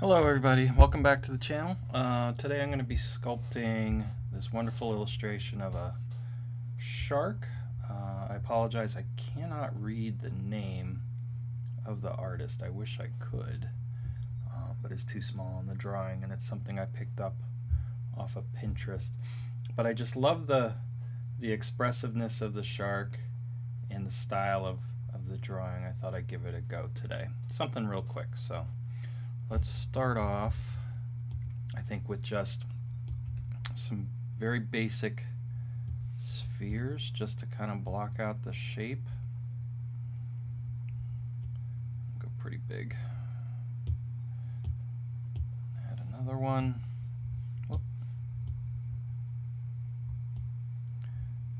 Hello everybody, welcome back to the channel. Today I'm going to be sculpting this wonderful illustration of a shark. I apologize, I cannot read the name of the artist. I wish I could, but it's too small on the drawing, and it's something I picked up off of Pinterest. But I just love the expressiveness of the shark and the style of the drawing. I thought I'd give it a go today. Something real quick. So let's start off, I think, with just some very basic spheres just to kind of block out the shape. Go pretty big. Add another one. Whoop.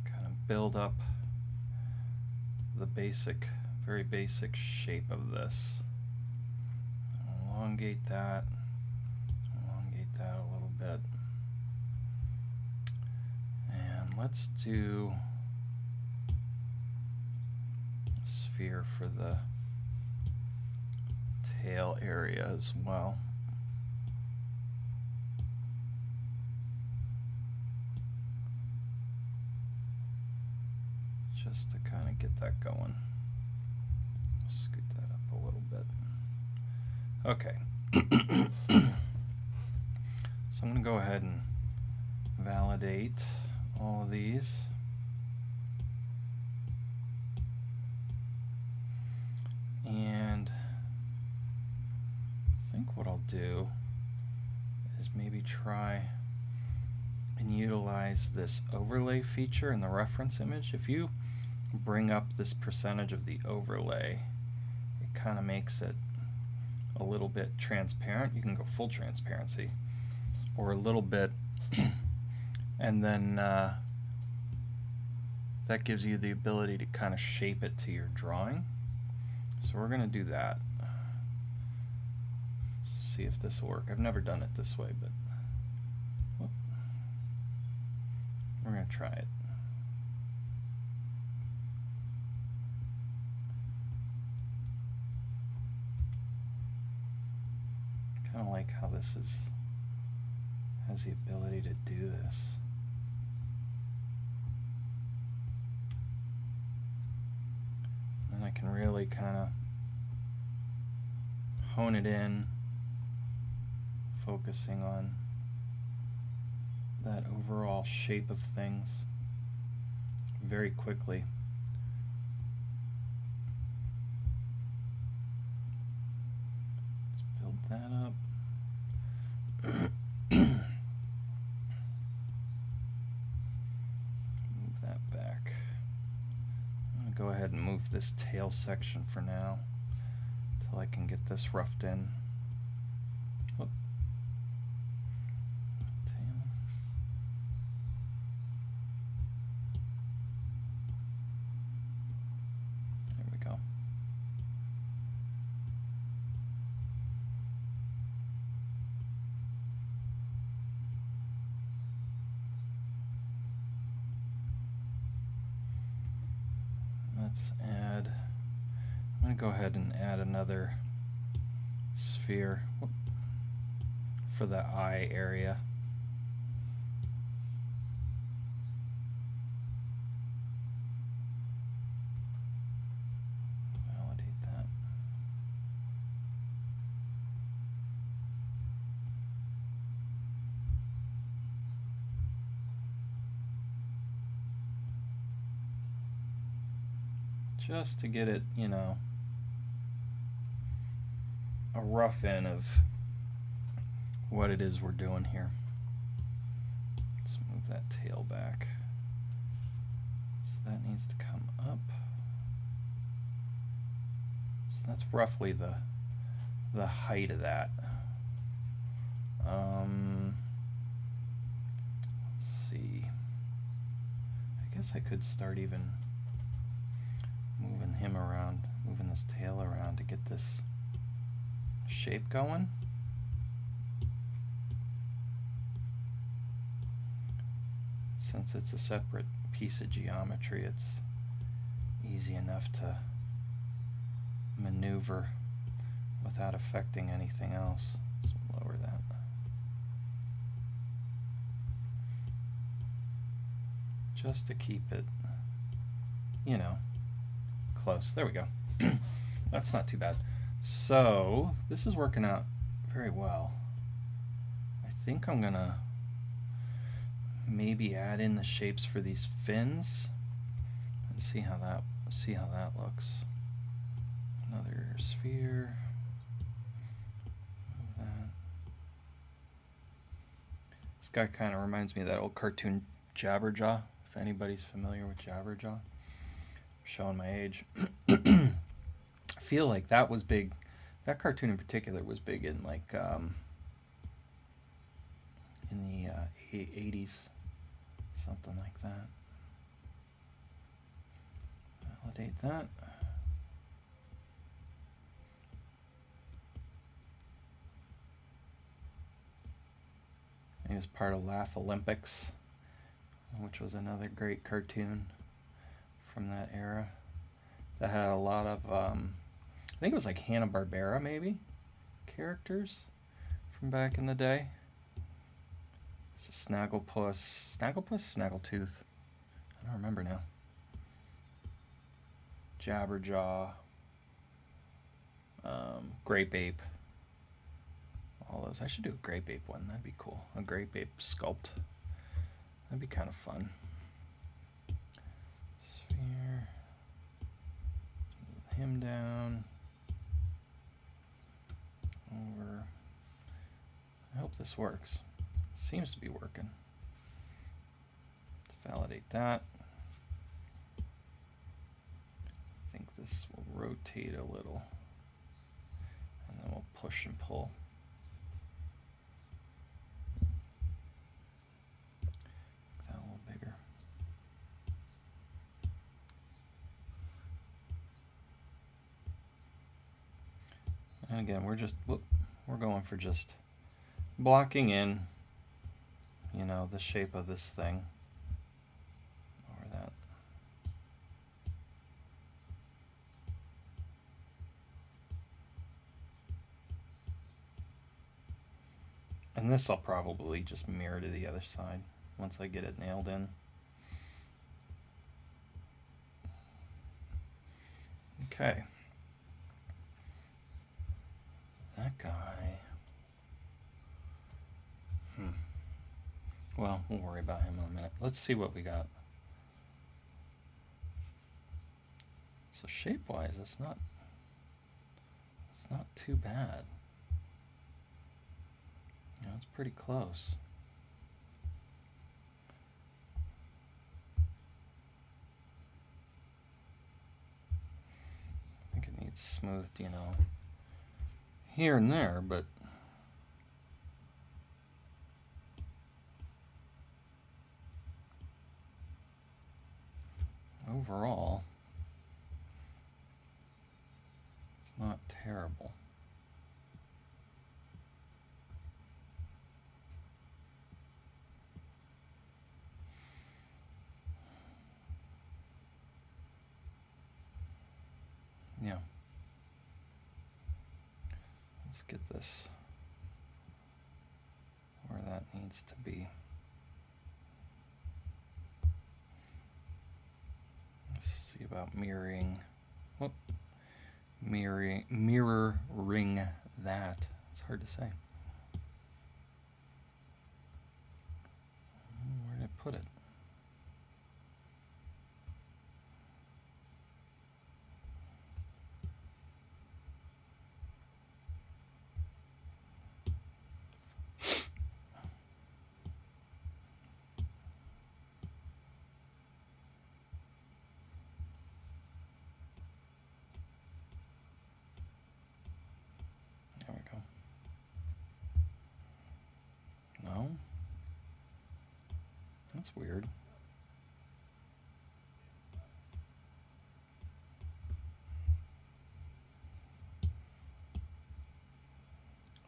Kind of build up the basic, very basic shape of this. Elongate that a little bit. And let's do a sphere for the tail area as well. Just to kind of get that going. Scoot that up a little bit. Okay, so I'm going to go ahead and validate all of these. And I think what I'll do is maybe try and utilize this overlay feature in the reference image. If you bring up this percentage of the overlay, it kind of makes it a little bit transparent. You can go full transparency or a little bit and then that gives you the ability to kind of shape it to your drawing. So we're going to do that. See if this will work. I've never done it this way, but whoop, we're going to try it. Kind of like how this has the ability to do this. And I can really kind of hone it in, focusing on that overall shape of things very quickly. Build that up. Move that back. I'm going to go ahead and move this tail section for now until I can get this roughed in. Whoop. Tail. There we go. Let's add, I'm going to go ahead and add another sphere for the eye area. Validate that. Just to get it, you know, a rough end of what it is we're doing here. Let's move that tail back. So that needs to come up. So that's roughly the height of that. Let's see. I guess I could start even moving him around, moving this tail around to get this shape going. Since it's a separate piece of geometry, it's easy enough to maneuver without affecting anything else. So lower that. Just to keep it, you know, close. There we go. That's not too bad. So this is working out very well. I think I'm gonna maybe add in the shapes for these fins and see how that looks. Another sphere. Move that. This guy kind of reminds me of that old cartoon Jabberjaw. If anybody's familiar with Jabberjaw, showing my age. I feel like that was big. That cartoon in particular was big in like in the 80s, something like that. Validate that. He was part of Laugh Olympics, which was another great cartoon from that era that had a lot of, I think it was like Hanna-Barbera maybe, characters from back in the day. It's a Snagglepuss, Snaggletooth, I don't remember now. Jabberjaw, Grape Ape, all those. I should do a Grape Ape one, that'd be cool. A Grape Ape sculpt. That'd be kind of fun. Sphere. Move him down. Over. I hope this works. Seems to be working. Let's validate that. I think this will rotate a little. And then we'll push and pull. And again, we're going for just blocking in, you know, the shape of this thing. Lower that. And this I'll probably just mirror to the other side once I get it nailed in. Okay. That guy. Well, we'll worry about him in a minute. Let's see what we got. So shape-wise, it's not too bad. You know, it's pretty close. I think it needs smoothed, you know, here and there, but overall, it's not terrible. Yeah. Let's get this where that needs to be. Let's see about mirroring. Whoop. Mirroring that. It's hard to say. Where did I put it? That's weird.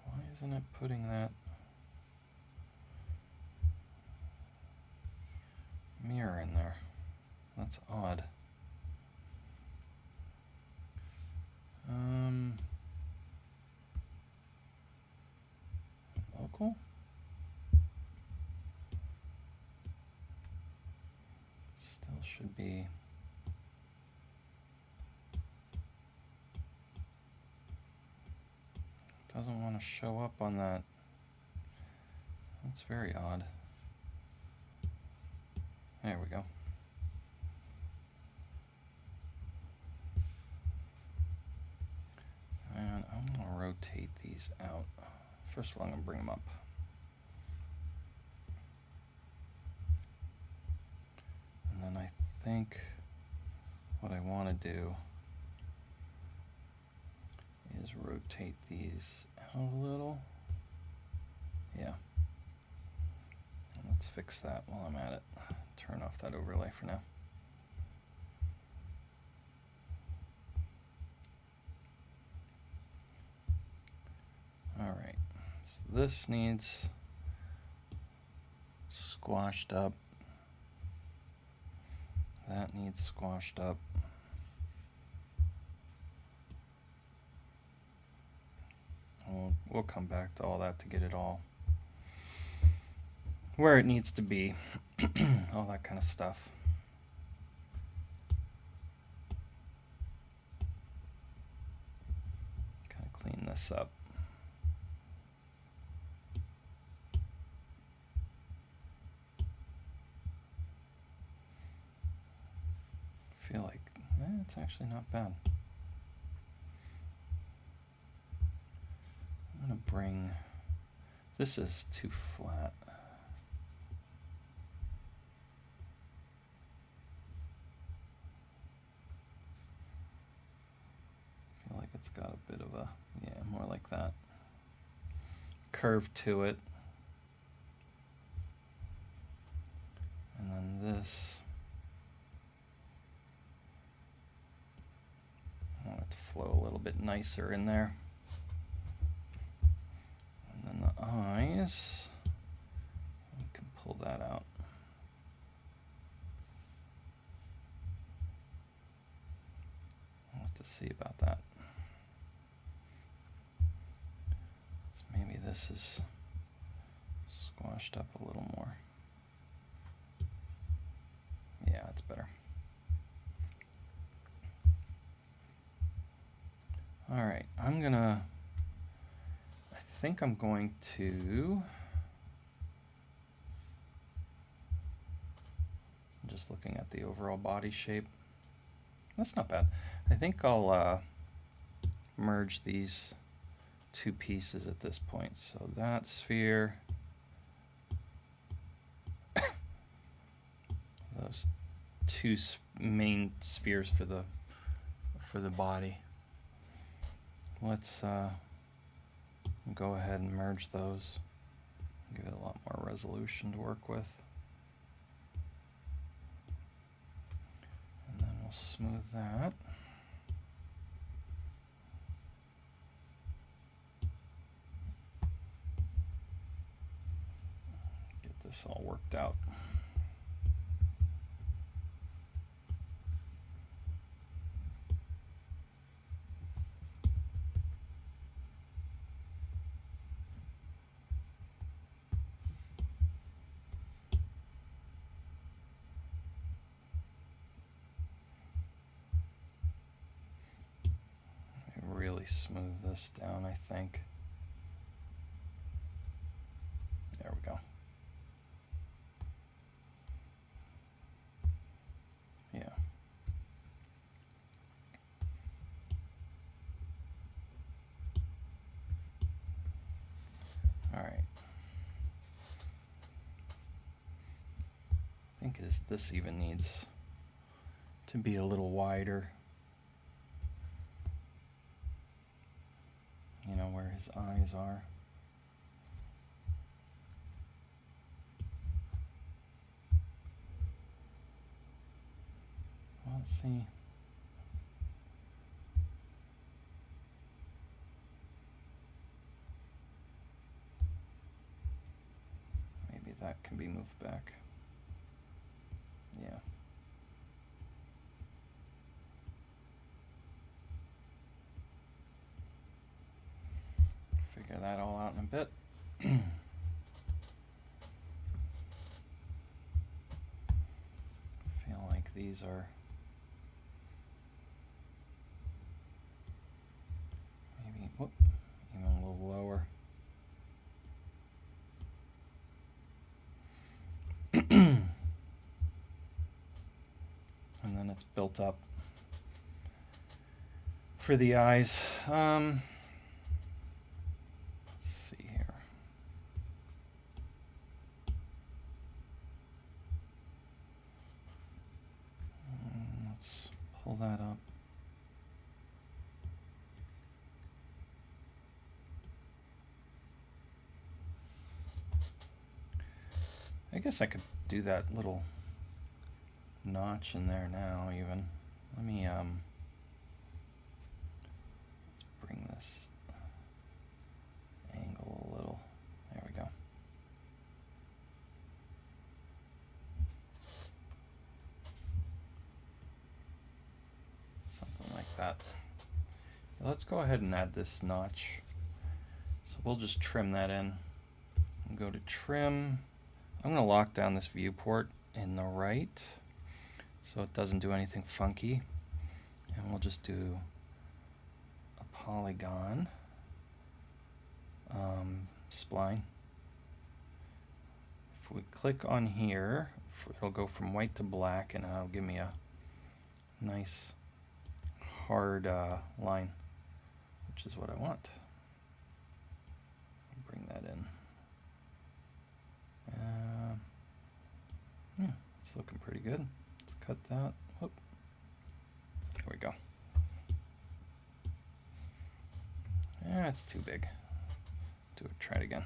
Why isn't it putting that mirror in there? That's odd. Still should be. Doesn't want to show up on that. That's very odd. There we go. And I'm going to rotate these out. First of all, I'm going to bring them up. And then I think what I want to do is rotate these out a little. Yeah. And let's fix that while I'm at it. Turn off that overlay for now. All right, so this needs squashed up. That needs squashed up. We'll come back to all that to get it all where it needs to be. All that kind of stuff. Kind of clean this up. I feel like it's actually not bad. I'm going to bring, this is too flat. I feel like it's got a bit of a, yeah, more like that curve to it. And then this, I want it to flow a little bit nicer in there. And then the eyes, we can pull that out. I'll have to see about that. So maybe this is squashed up a little more. Yeah, it's better. All right, I think I'm going to, I'm just looking at the overall body shape. That's not bad. I think I'll merge these two pieces at this point. So that sphere, those two main spheres for the body. Let's go ahead and merge those. Give it a lot more resolution to work with. And then we'll smooth that. Get this all worked out. Really smooth this down, I think. There we go. Yeah. All right. I think this even needs to be a little wider. You know, where his eyes are. Well, let's see. Maybe that can be moved back. Yeah. Figure that all out in a bit. Feel like these are maybe even a little lower. And then it's built up for the eyes. Let's see here. Let's pull that up. I guess I could do that little notch in there now even. Let me let's bring this angle a little. There we go. Something like that. Let's go ahead and add this notch. So we'll just trim that in. And go to trim. I'm going to lock down this viewport in the right so it doesn't do anything funky. And we'll just do a polygon spline. If we click on here, it'll go from white to black and it'll give me a nice hard line, which is what I want. Bring that in. Yeah, it's looking pretty good. Let's cut that. Whoop. There we go. Yeah, it's too big. Try it again.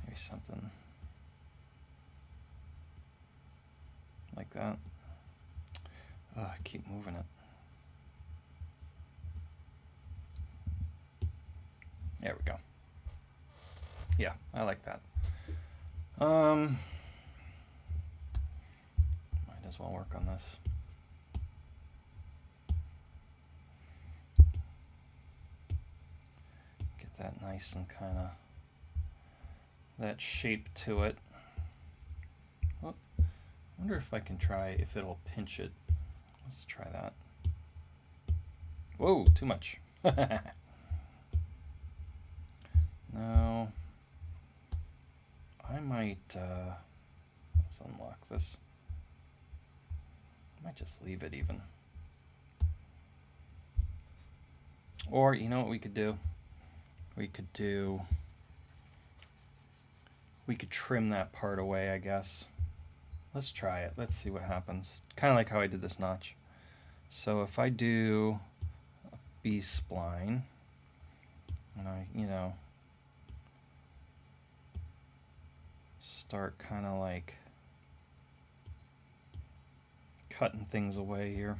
Maybe something like that. I keep moving it. There we go. Yeah, I like that. Might as well work on this. Get that nice and kind of that shape to it. Oh, I wonder if I can try if it'll pinch it. Let's try that. Whoa, too much. Now, I might, let's unlock this. I might just leave it even. Or, you know what we could do? We could trim that part away, I guess. Let's try it. Let's see what happens. Kind of like how I did this notch. So if I do a B-spline, and I, start kind of like cutting things away here.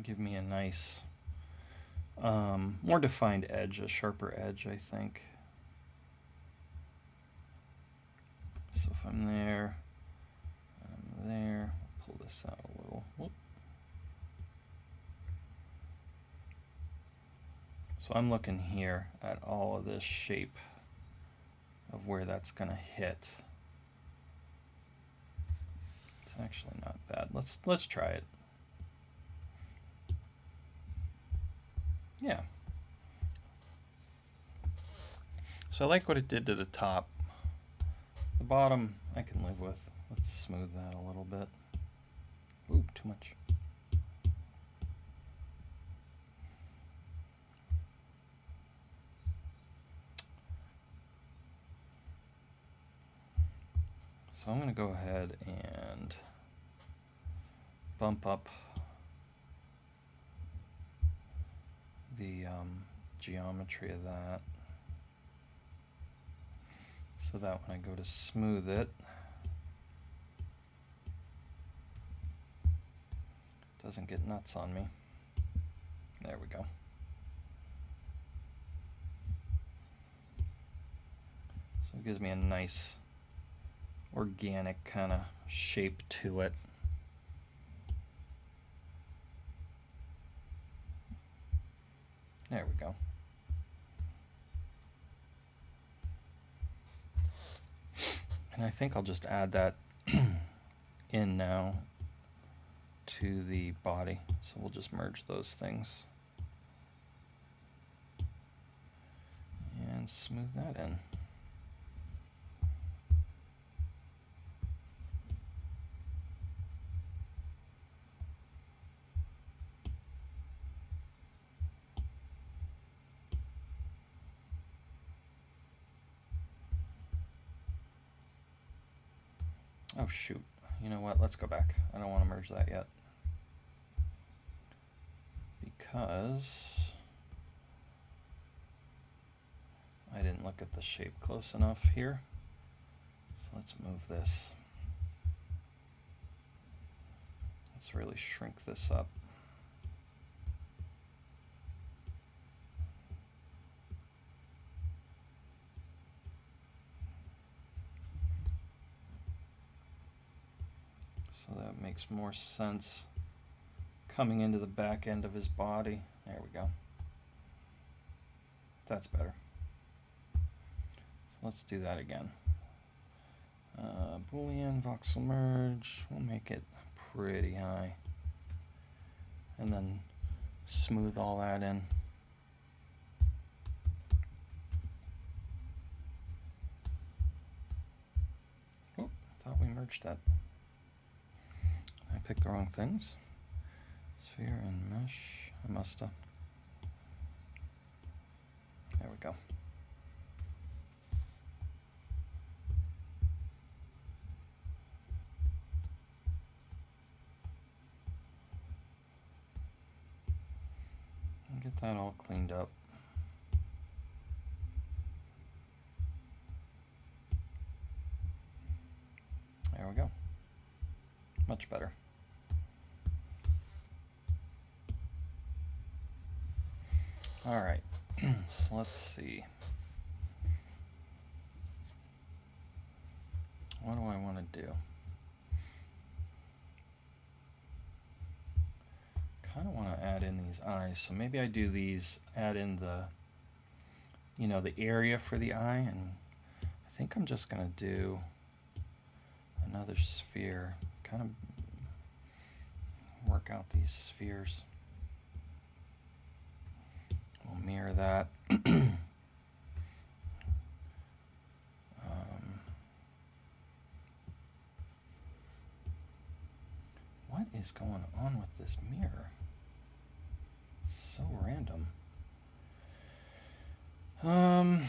Give me a nice, more defined edge, a sharper edge, I think. So if I'm there, pull this out a little. Whoop. So I'm looking here at all of this shape of where that's going to hit. It's actually not bad. Let's try it. Yeah. So I like what it did to the top. The bottom I can live with. Let's smooth that a little bit. Ooh, too much. So I'm going to go ahead and bump up the geometry of that, so that when I go to smooth it, doesn't get nuts on me. There we go. So it gives me a nice organic kind of shape to it. There we go. And I think I'll just add that in now to the body. So we'll just merge those things and smooth that in. Oh shoot, you know what, let's go back. I don't want to merge that yet, because I didn't look at the shape close enough here. So let's move this. Let's really shrink this up. So that makes more sense coming into the back end of his body. There we go. That's better. So let's do that again. Boolean voxel merge. We'll make it pretty high. And then smooth all that in. Oh, thought we merged that. I picked the wrong things. Sphere and mesh. I must have. There we go. And get that all cleaned up. There we go. Much better. All right, so let's see. What do I want to do? Kind of want to add in these eyes, so maybe I do these, add in the, the area for the eye, and I think I'm just going to do another sphere, kind of work out these spheres. We'll mirror that. What is going on with this mirror? It's so random. Very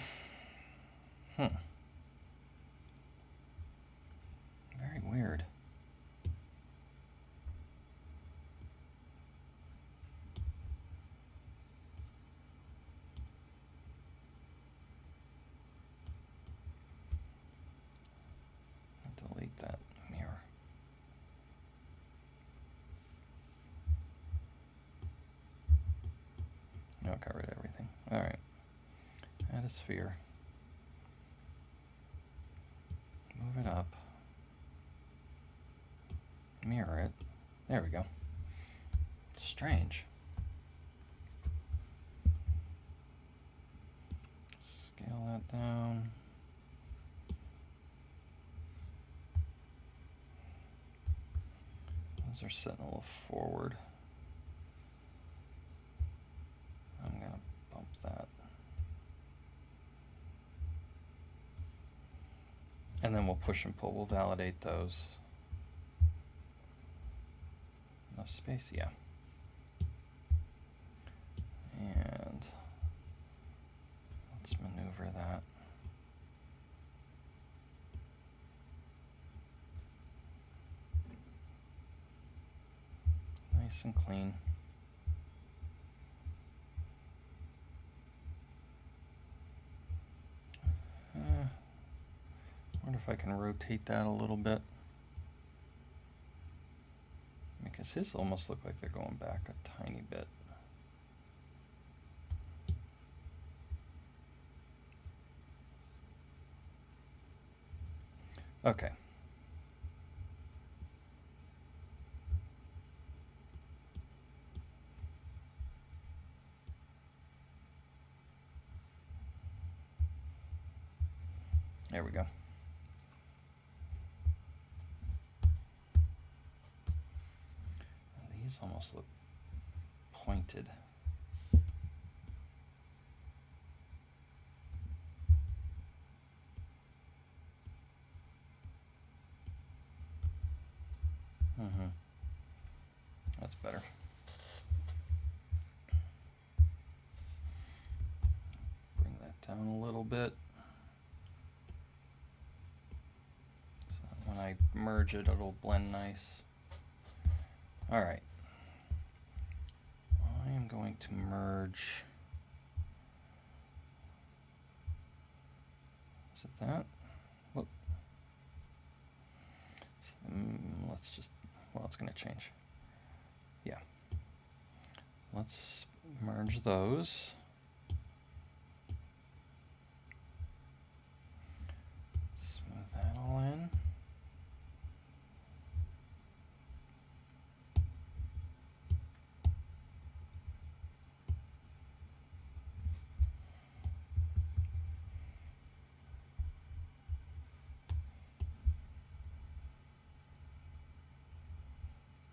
weird. Delete that mirror. No, got rid of everything. All right. Add a sphere. Move it up. Mirror it. There we go. Strange. Scale that down. Those are sitting a little forward. I'm going to bump that. And then we'll push and pull. We'll validate those. Enough space? Yeah. And let's maneuver that. Nice and clean. Wonder if I can rotate that a little bit. Make Guess his almost look like they're going back a tiny bit. Okay. There we go. These almost look pointed. That's better. Bring that down a little bit. So when I merge it, it'll blend nice. All right. I am going to merge. Is it that? Whoop. So, let's just, well, it's going to change. Yeah. Let's merge those. Smooth that all in.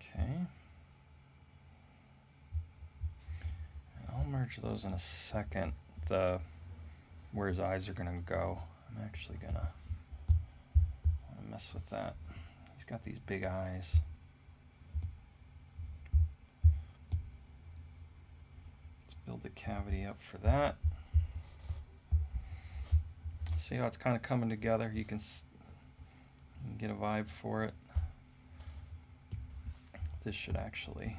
Okay. I'll merge those in a second. Where his eyes are gonna go. I'm actually gonna mess with that. He's got these big eyes. Let's build the cavity up for that. See how it's kind of coming together? You can get a vibe for it. This should actually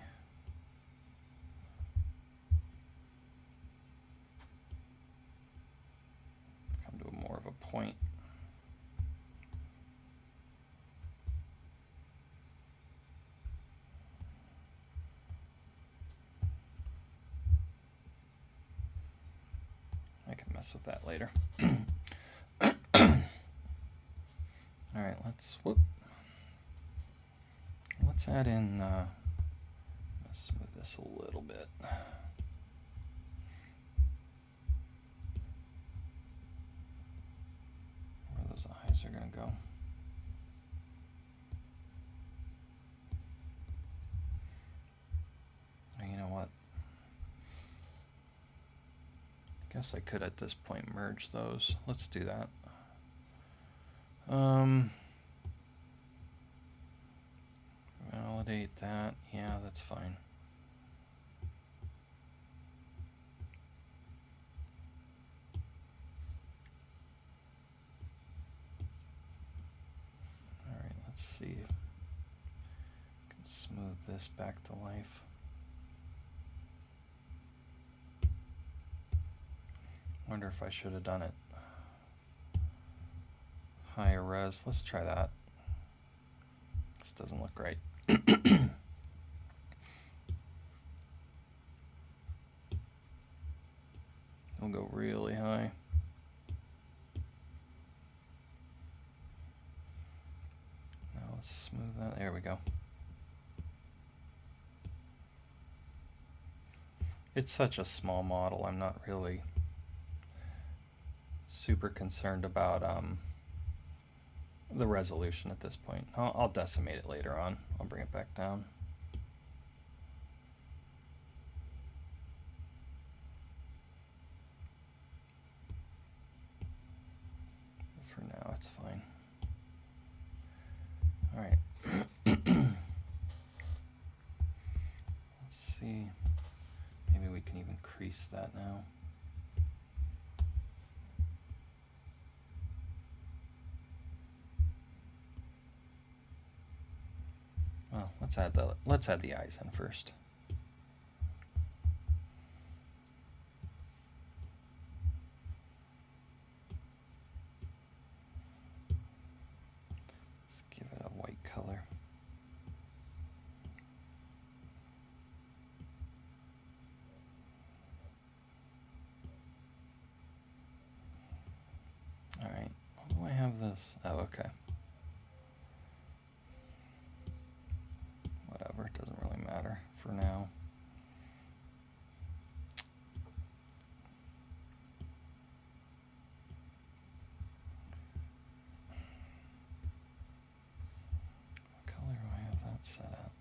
come to more of a point. I can mess with that later. All right, let's add in, let's smooth this a little bit. Where those eyes are gonna go. You know what? Guess I could at this point merge those. Let's do that. Validate that. Yeah, that's fine. All right, let's see if I can smooth this back to life. Wonder if I should have done it higher res. Let's try that. This doesn't look right. We'll go really high. Now let's smooth that. There we go. It's such a small model. I'm not really super concerned about the resolution at this point. I'll decimate it later on. I'll bring it back down. For now, it's fine. All right. Let's see. Maybe we can even crease that now. Well, let's add the eyes in first. Let's give it a white color. All right, do I have this? Oh, okay. Whatever, it doesn't really matter for now. What color do I have that set at?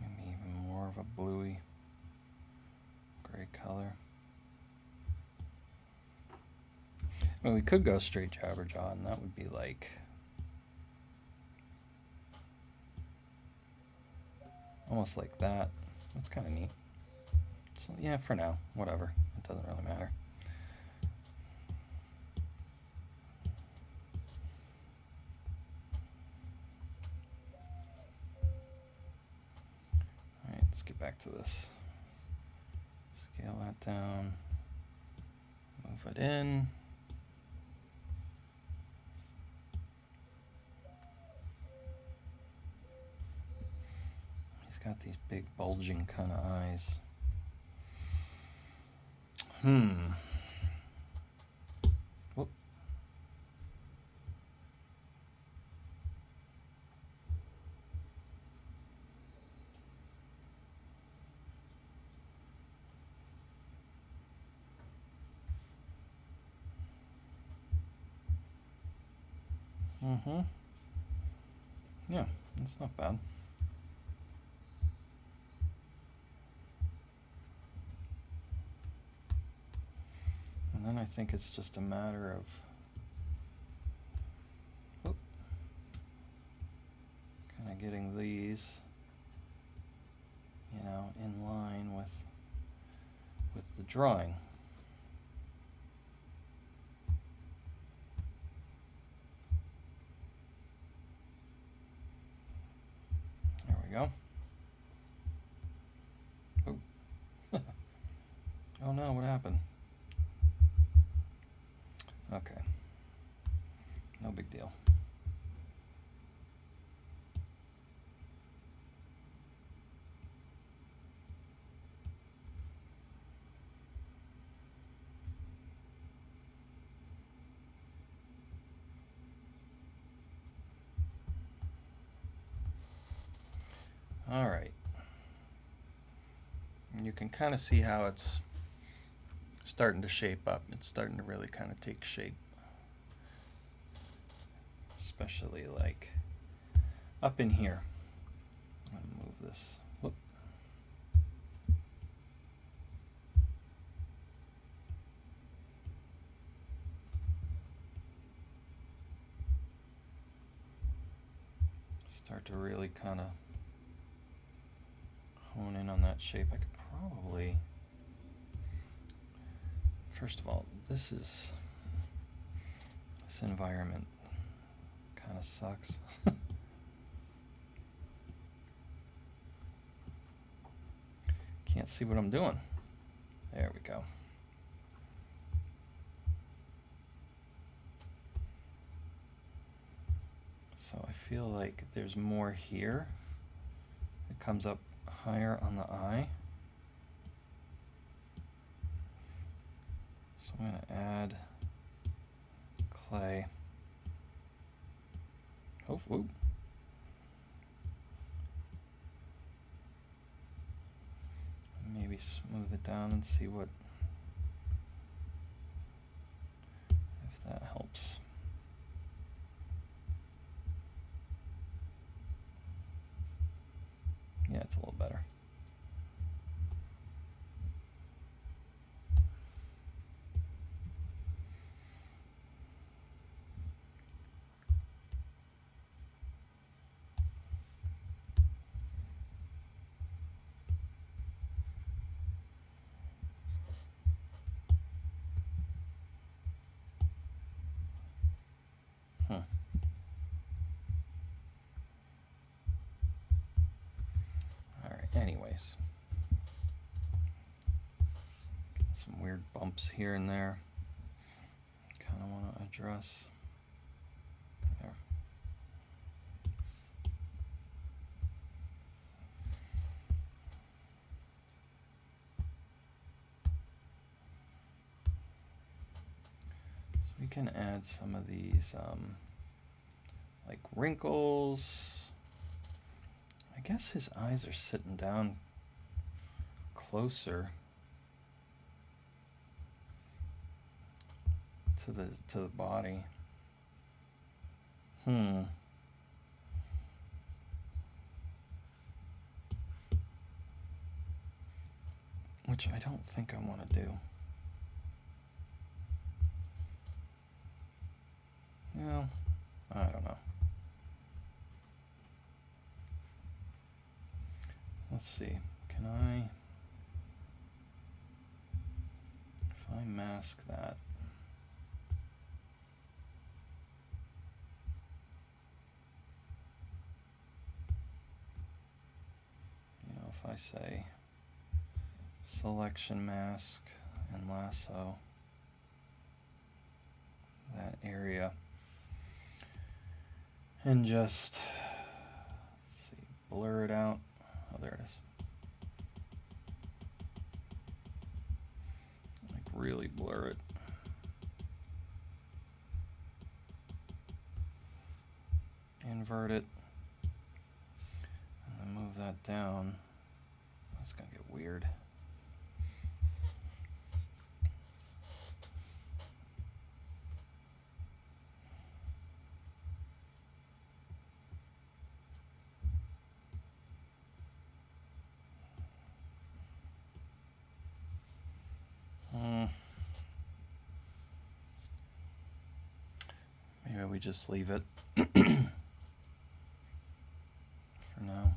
Maybe even more of a bluey gray color. Well, we could go straight jabberjaw, and that would be like almost like that. That's kind of neat. So yeah, for now, whatever. It doesn't really matter. All right, let's get back to this. Scale that down. Move it in. He's got these big bulging kind of eyes. Whoop. Yeah, that's not bad. And then I think it's just a matter of kind of getting these, you know, in line with the drawing. There we go. Oh. Oh no, what happened? Okay. No big deal. All right. And you can kind of see how it's starting to shape up. It's starting to really kind of take shape. Especially like up in here. I'm gonna move this. Whoop. Start to really kind of hone in on that shape. I could probably, first of all, this environment kind of sucks. Can't see what I'm doing. There we go. So I feel like there's more here. It comes up higher on the eye. So I'm going to add clay. Oh, whoop. Maybe smooth it down and see what, if that helps. Yeah, it's a little better. Anyways, some weird bumps here and there. kind of want to address there. So we can add some of these like wrinkles. I guess his eyes are sitting down closer to the body. Which I don't think I want to do. Well, I don't know. Let's see. Can I, if I mask that, if I say selection mask and lasso that area and just, let's see, blur it out. Oh, there it is. Like really blur it. Invert it. And then move that down. That's gonna get weird. Maybe we just leave it for now.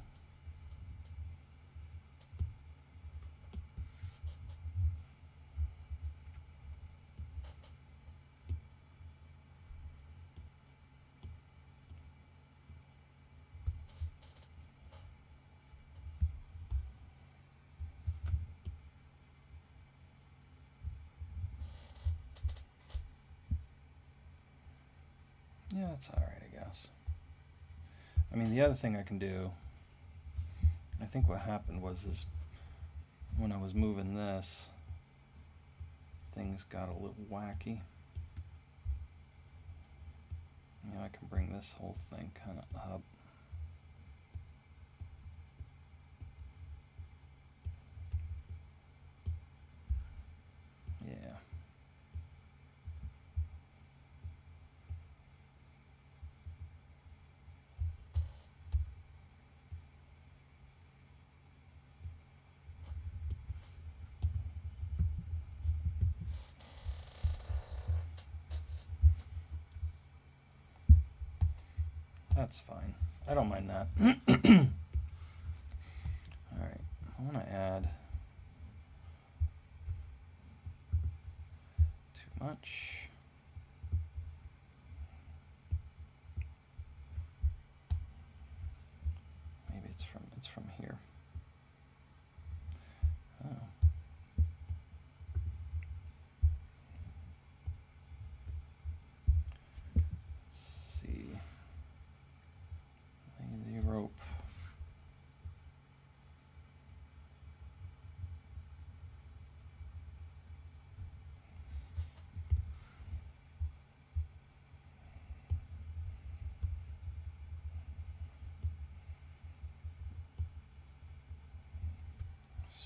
Yeah, that's all right, I guess. I mean, the other thing I can do, I think what happened is when I was moving this, things got a little wacky. You know, I can bring this whole thing kind of up. Yeah. That's fine. I don't mind that. All right, I want to add too much. Maybe it's from here. Oh. Let's see. Lay the rope.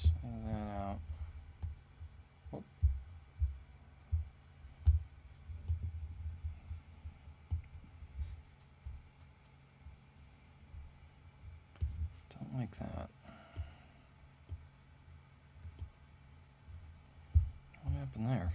Smooth that out. Whoop. Don't like that. What happened there?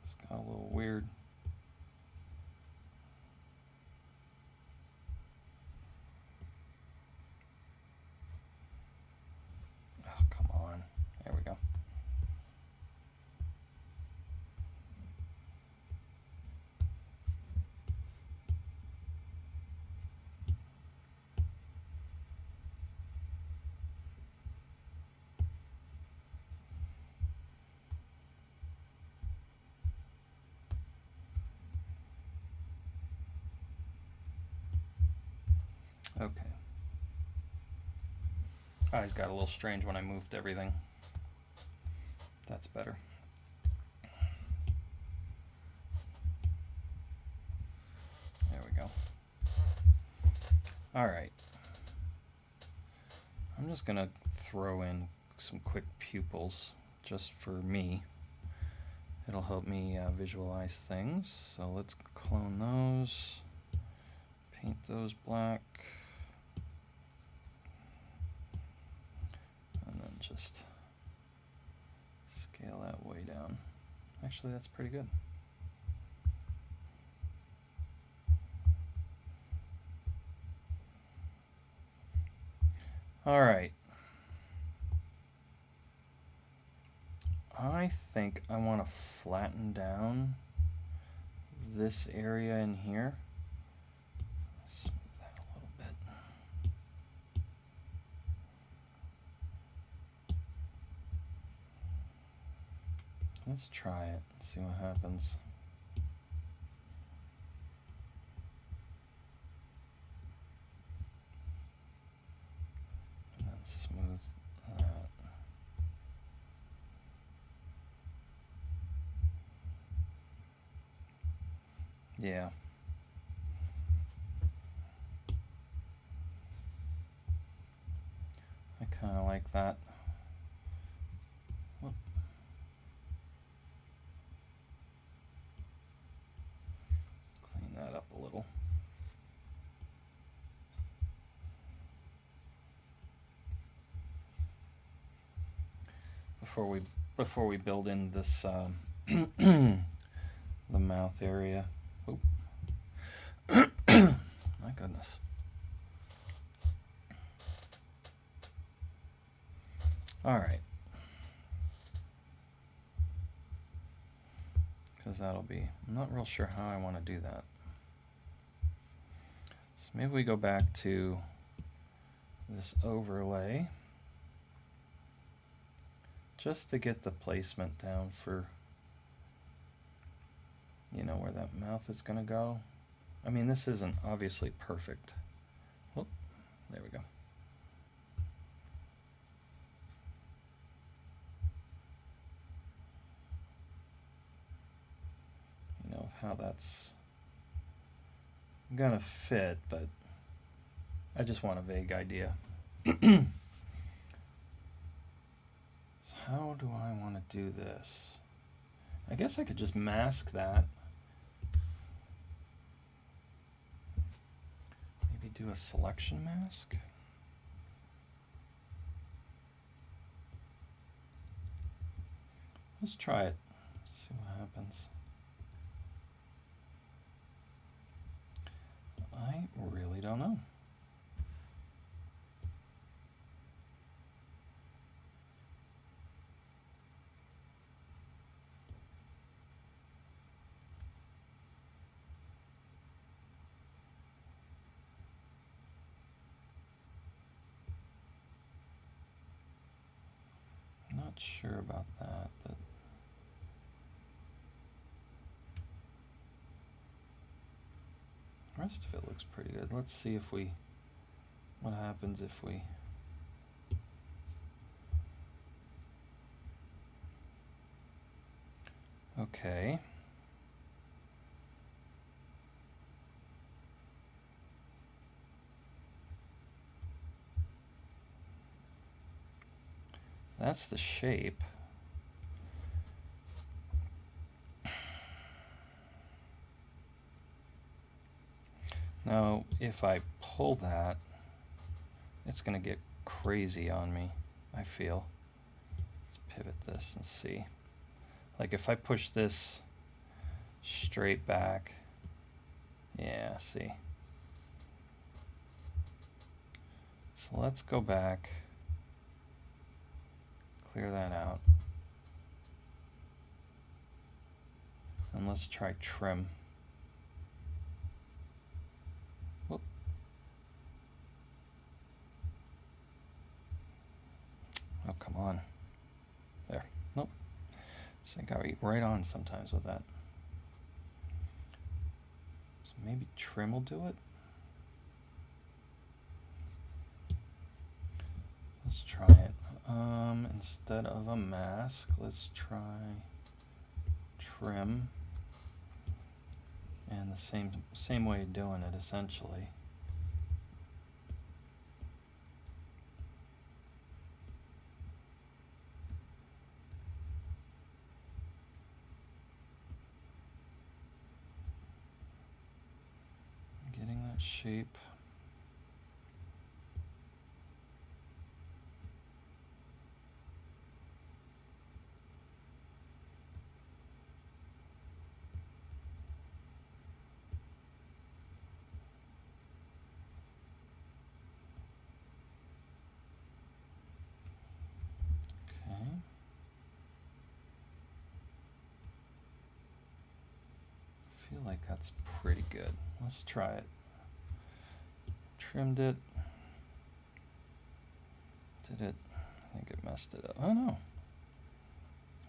It's got a little weird. Oh, come on. There we go. Eyes got a little strange when I moved everything. That's better. There we go. All right. I'm just gonna throw in some quick pupils just for me. It'll help me visualize things. So let's clone those, paint those black, and then just scale that way down. Actually, that's pretty good. All right. I think I want to flatten down this area in here. Smooth that a little bit. Let's try it, see what happens. And then smooth that. Yeah. I kind of like that. Whoop. Clean that up a little. Before we build in this the mouth area. Oop. My goodness. All right. Because that'll be, I'm not real sure how I want to do that. So maybe we go back to this overlay just to get the placement down for, you know, where that mouth is going to go. I mean, this isn't obviously perfect. Oh, there we go. You know, how that's gonna fit, but I just want a vague idea. So how do I want to do this? I guess I could just mask that. Maybe do a selection mask. Let's try it. See what happens. I really don't know. Not sure about that, but the rest of it looks pretty good. Let's see if we, what happens if we, okay. That's the shape. Now, if I pull that, it's going to get crazy on me, I feel. Let's pivot this and see. Like if I push this straight back, yeah, see. So let's go back, clear that out, and let's try trim. Whoop. Oh, come on. There. Nope. So I gotta be right on sometimes with that. So maybe trim will do it. Let's Instead of a mask, let's try trim. And the same way of doing it, essentially. Getting that shape. I feel like that's pretty good. Let's try it. Trimmed it. Did it? I think it messed it up. Oh no.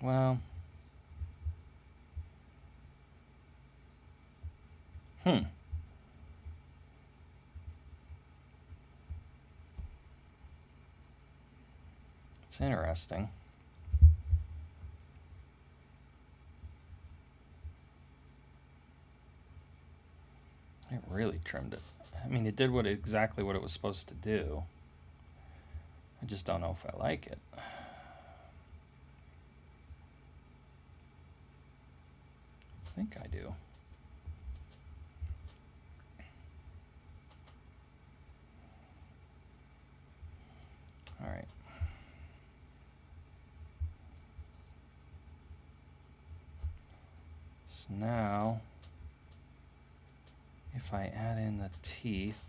Well. It's interesting. It really trimmed it. I mean, it did exactly what it was supposed to do. I just don't know if I like it. I think I do. All right. So now, if I add in the teeth,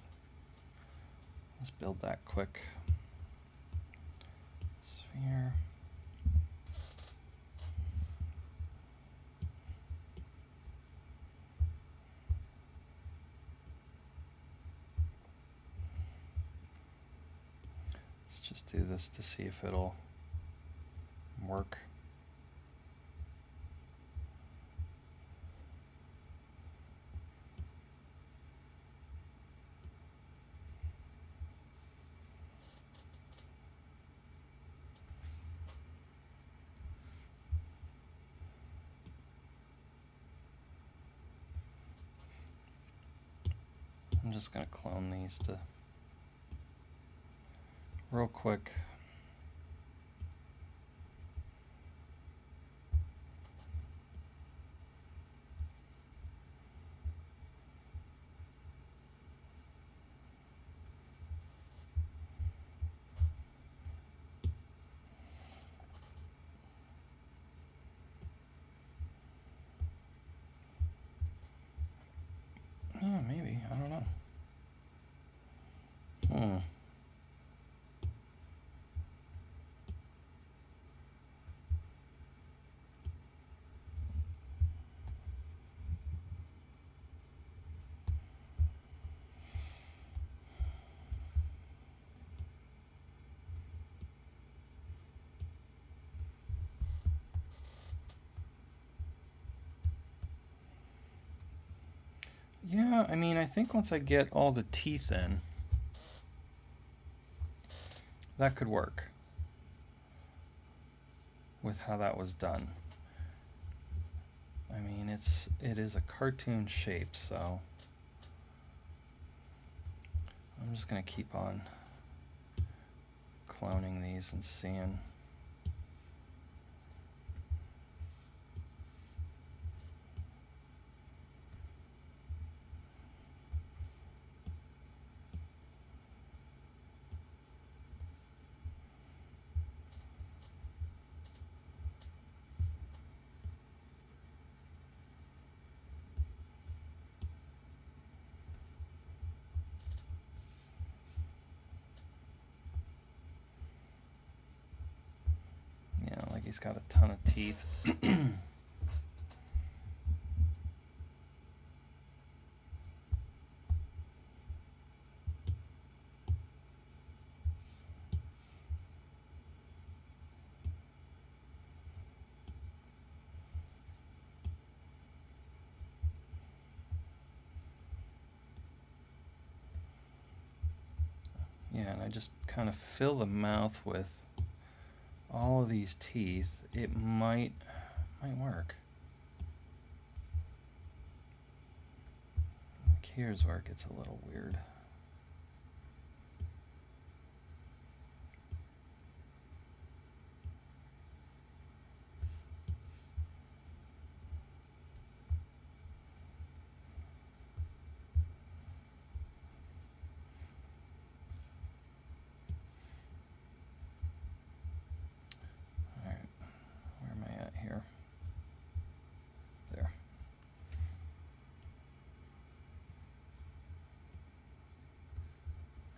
let's build that quick. Sphere. Let's just do this to see if it'll work. I'm just going to clone these to real quick. Yeah, maybe. I don't know. Yeah, I mean, I think once I get all the teeth in, that could work with how that was done. I mean, it is a cartoon shape, so I'm just going to keep on cloning these and seeing. He's got a ton of teeth. Yeah, and I just kind of fill the mouth with all of these teeth, it might work. Like here's where it gets a little weird.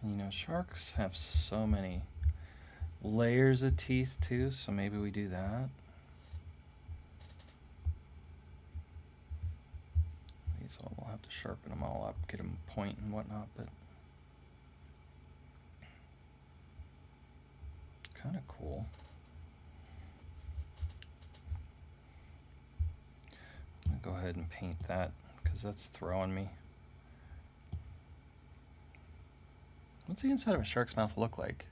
You know, sharks have so many layers of teeth too, so maybe we do that. These we'll have to sharpen them all up, get them point and whatnot, but it's kind of cool. I'm gonna go ahead and paint that because that's throwing me. What's the inside of a shark's mouth look like?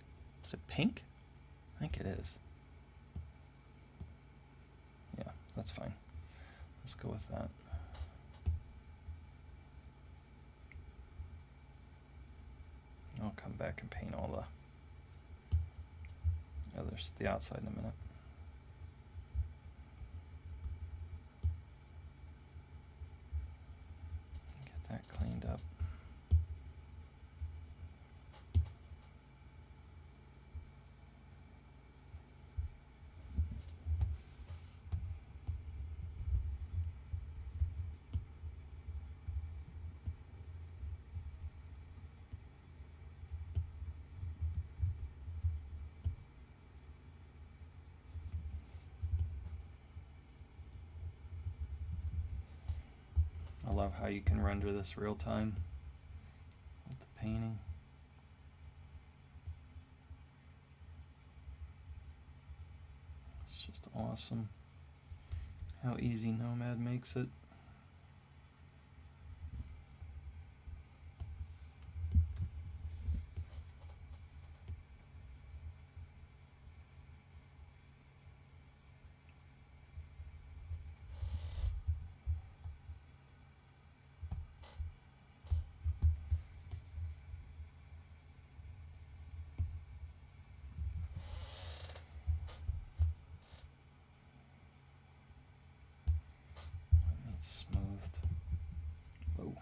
Is it pink? I think it is. Yeah, that's fine. Let's go with that. I'll come back and paint all the others, the outside in a minute. Get that cleaned up. I love how you can render this real time with the painting. It's just awesome how easy Nomad makes it. Smoothed. Oh.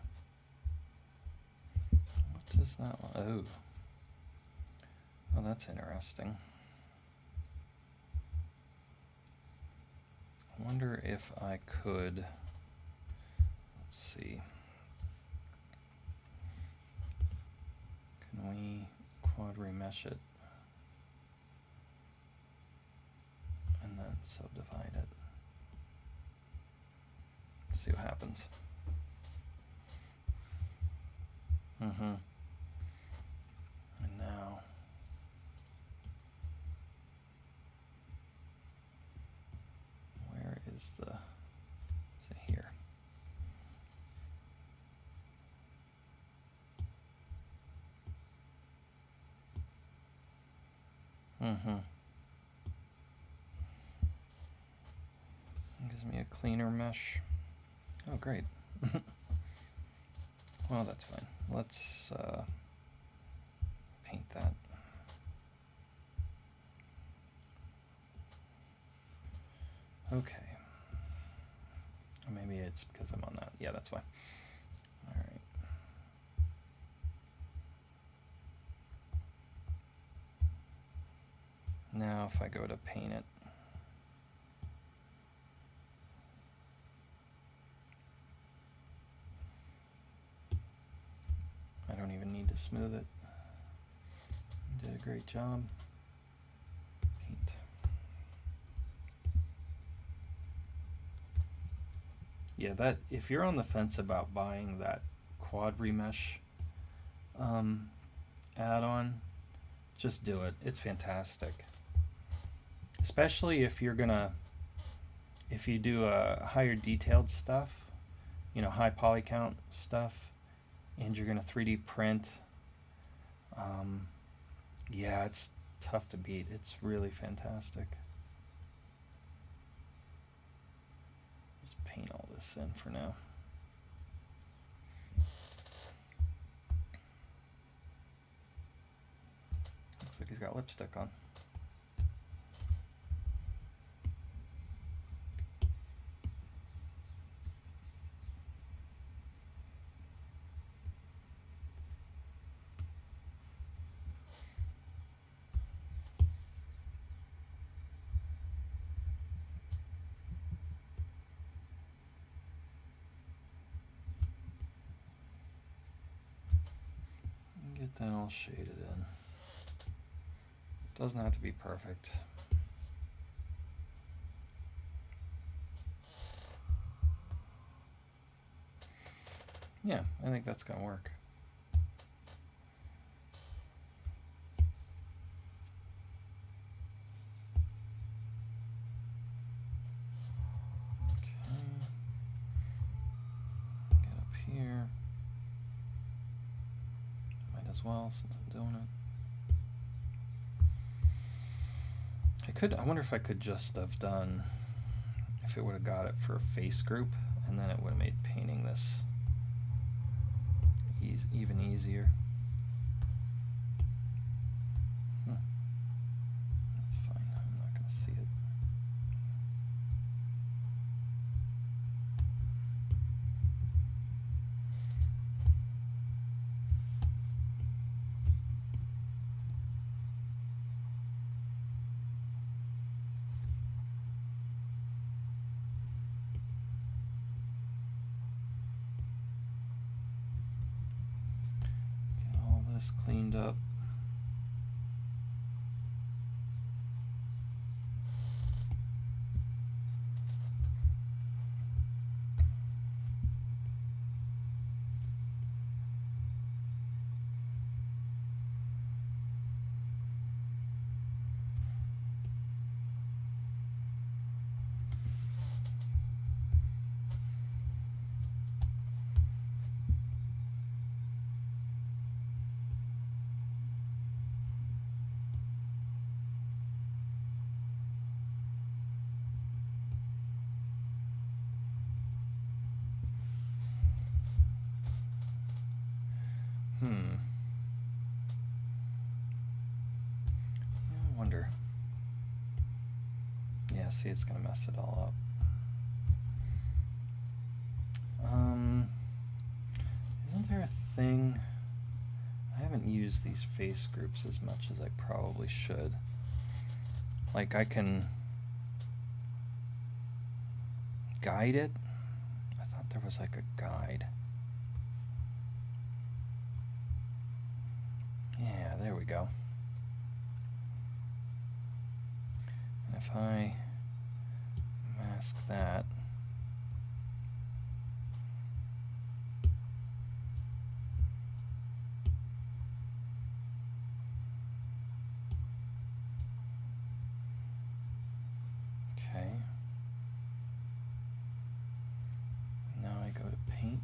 What does that one? Oh. Oh, that's interesting. I wonder if I could. Let's see. Can we quad remesh it? And then subdivide it. See what happens. And now where is the, is it here? It gives me a cleaner mesh. Oh, great. Well, that's fine. Let's paint that. Okay. Or maybe it's because I'm on that. Yeah, that's fine. All right. Now if I go to paint it, I don't even need to smooth it. You did a great job. Paint. Yeah, that if you're on the fence about buying that quad remesh add-on, just do it. It's fantastic. Especially if you're gonna, if you do higher detailed stuff, you know, high poly count stuff, and you're gonna 3D print. Yeah, tough to beat. It's really fantastic. Just paint all this in for now. Looks like he's got lipstick on. Get that all shaded in. Doesn't have to be perfect. Yeah, I think that's gonna work. Okay. Get up here. Might as well, since I'm doing it. I wonder if I could just have done, if it would have got it for a face group, and then it would have made painting this even easier. That's fine, I'm not going to see it. Cleaned up. I wonder. Yeah, see, it's gonna mess it all up. Isn't there a thing? I haven't used these face groups as much as I probably should. Like, I can guide it. I thought there was like a guide. Yeah, there we go. And if I mask that, okay. Now I go to paint.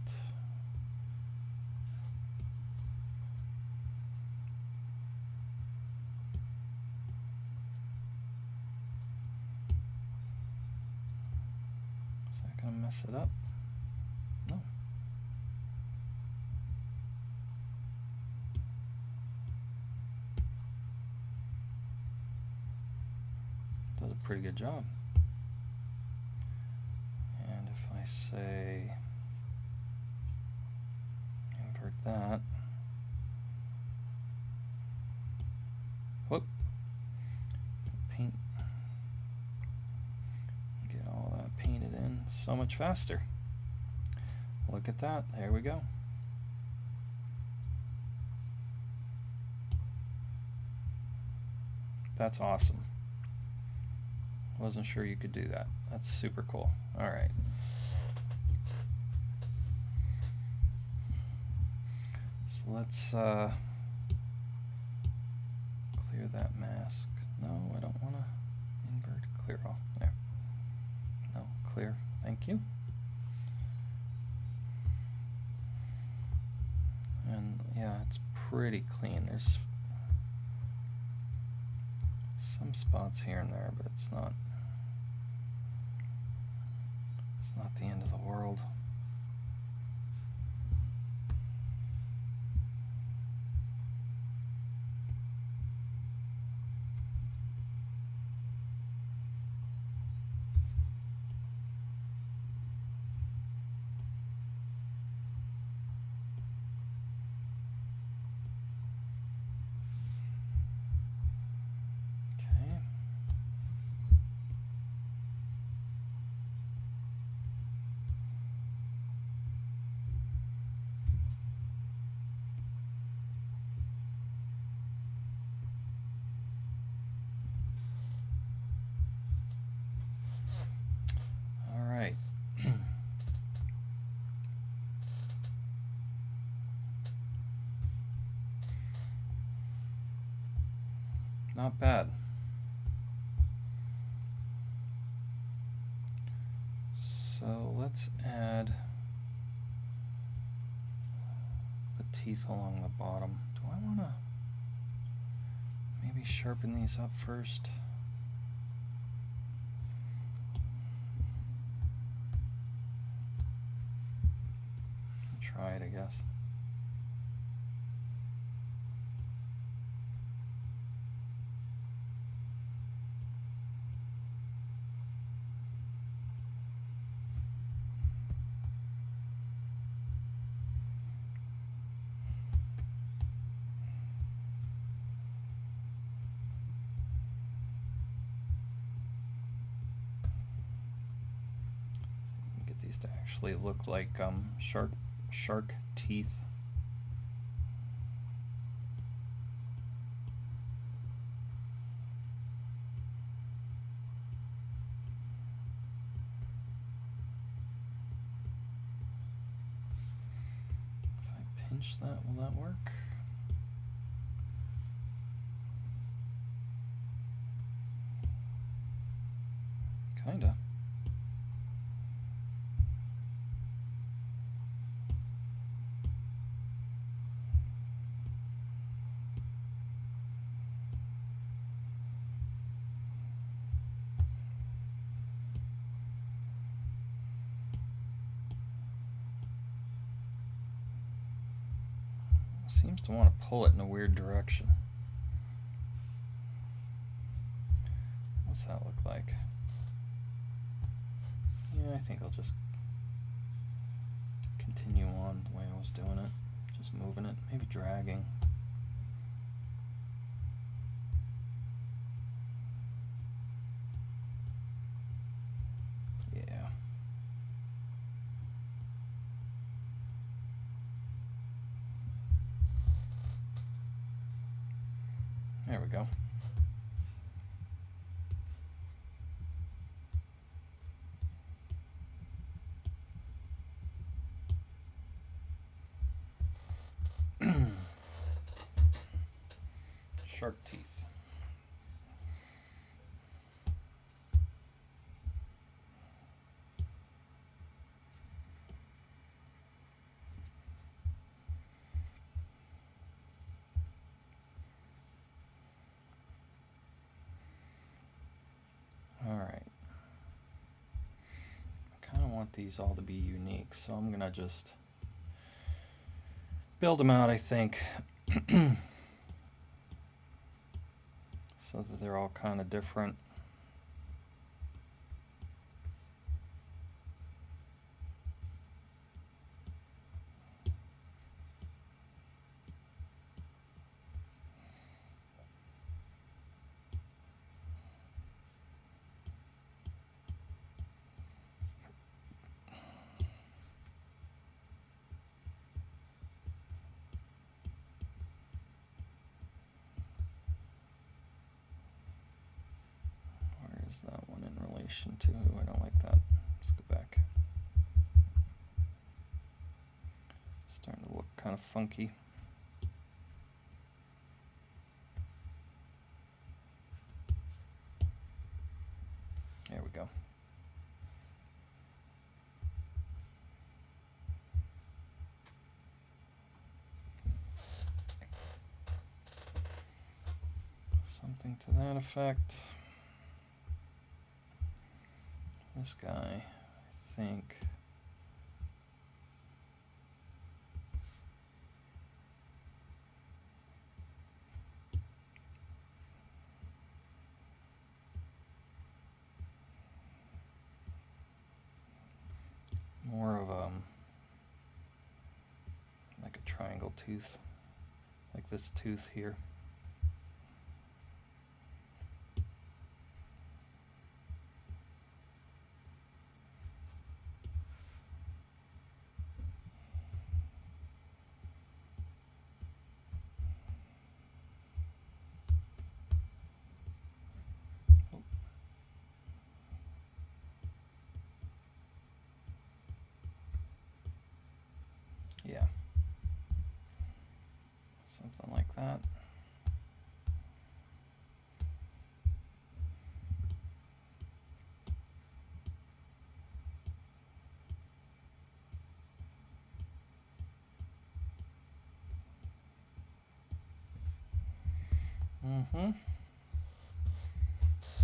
Gonna mess it up? No. Does a pretty good job. And if I say invert that, whoop, paint. Get all that painted in so much faster. Look at that, there we go. That's awesome. Wasn't sure you could do that. That's super cool. All right. So let's clear that mask. No, I don't want to invert. Clear all. There. No, clear. Thank you. And yeah, it's pretty clean. There's some spots here and there, but it's not the end of the world. Not bad. So let's add the teeth along the bottom. Do I want to maybe sharpen these up first? Try it, I guess. These to actually look like shark teeth. If I pinch that, will that work? Kinda. Seems to want to pull it in a weird direction. What's that look like? Yeah, I think I'll just continue on the way I was doing it. Just moving it, maybe dragging. Yeah. There we go. Shark teeth. All right. I kind of want these all to be unique, so I'm gonna just build them out, I think, so that they're all kind of different. That one in relation to? I don't like that. Let's go back. Starting to look kind of funky. There we go. Something to that effect. This guy, I think. More of like a triangle tooth, like this tooth here. Yeah, something like that.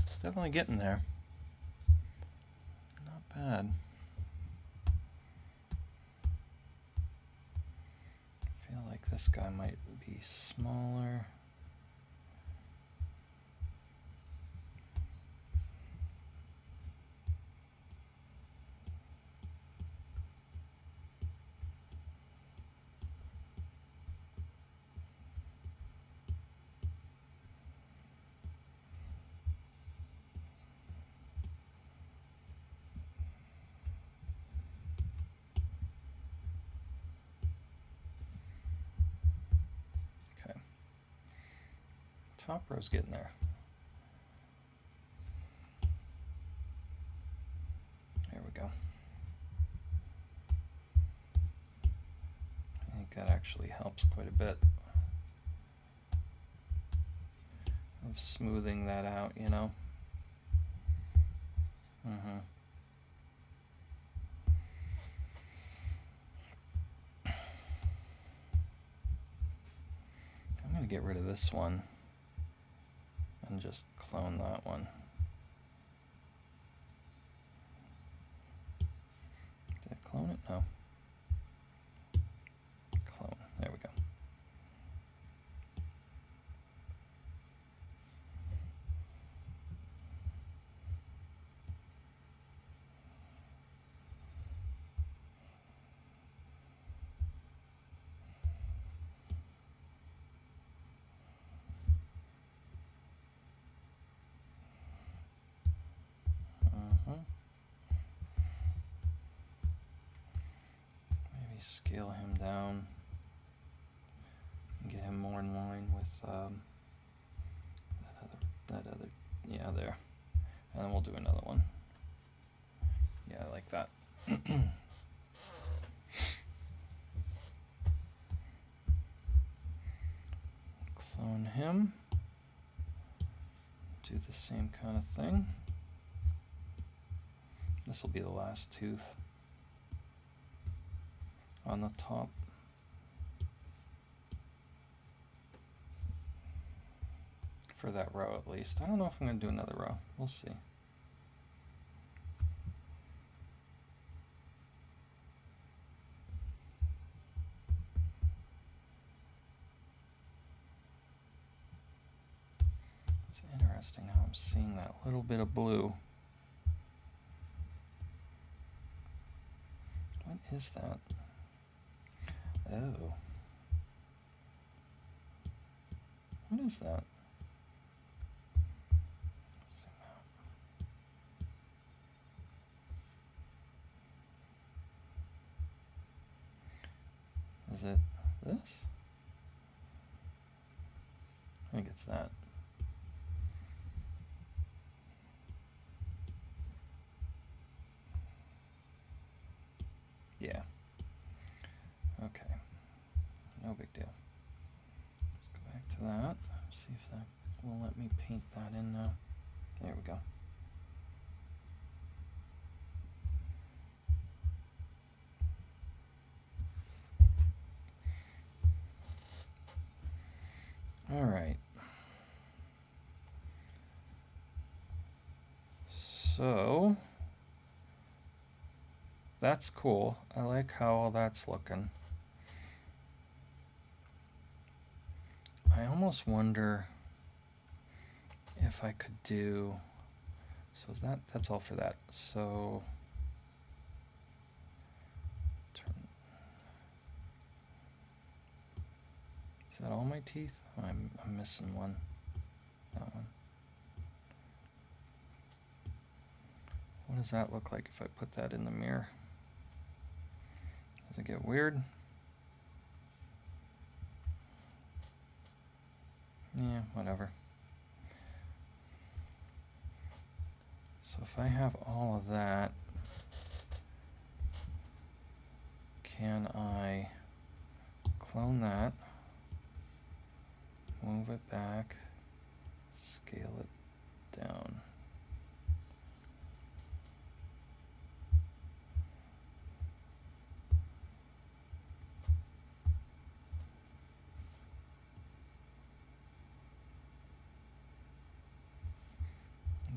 It's definitely getting there. Not bad. I feel like this guy might be smaller. Top row's getting there. There we go. I think that actually helps quite a bit of smoothing that out, you know. I'm going to get rid of this one and just clone that one. Did I clone it? No. Clone. There we go. Maybe scale him down and get him more in line with that other, yeah, there. And then we'll do another one. Yeah, I like that. Clone him. Do the same kind of thing. This will be the last tooth on the top. For that row at least. I don't know if I'm going to do another row. We'll see. It's interesting how I'm seeing that little bit of blue. What is that? Oh. What is that? Zoom out. Is it this? I think it's that. Yeah. Okay. No big deal. Let's go back to that. See if that will let me paint that in now. There we go. All right. So that's cool. I like how all that's looking. I almost wonder if I could do, so that's all for that. So is that all my teeth? Oh, I'm missing one. That one. What does that look like if I put that in the mirror? Does it get weird? Yeah, whatever. So if I have all of that, can I clone that, move it back, scale it down?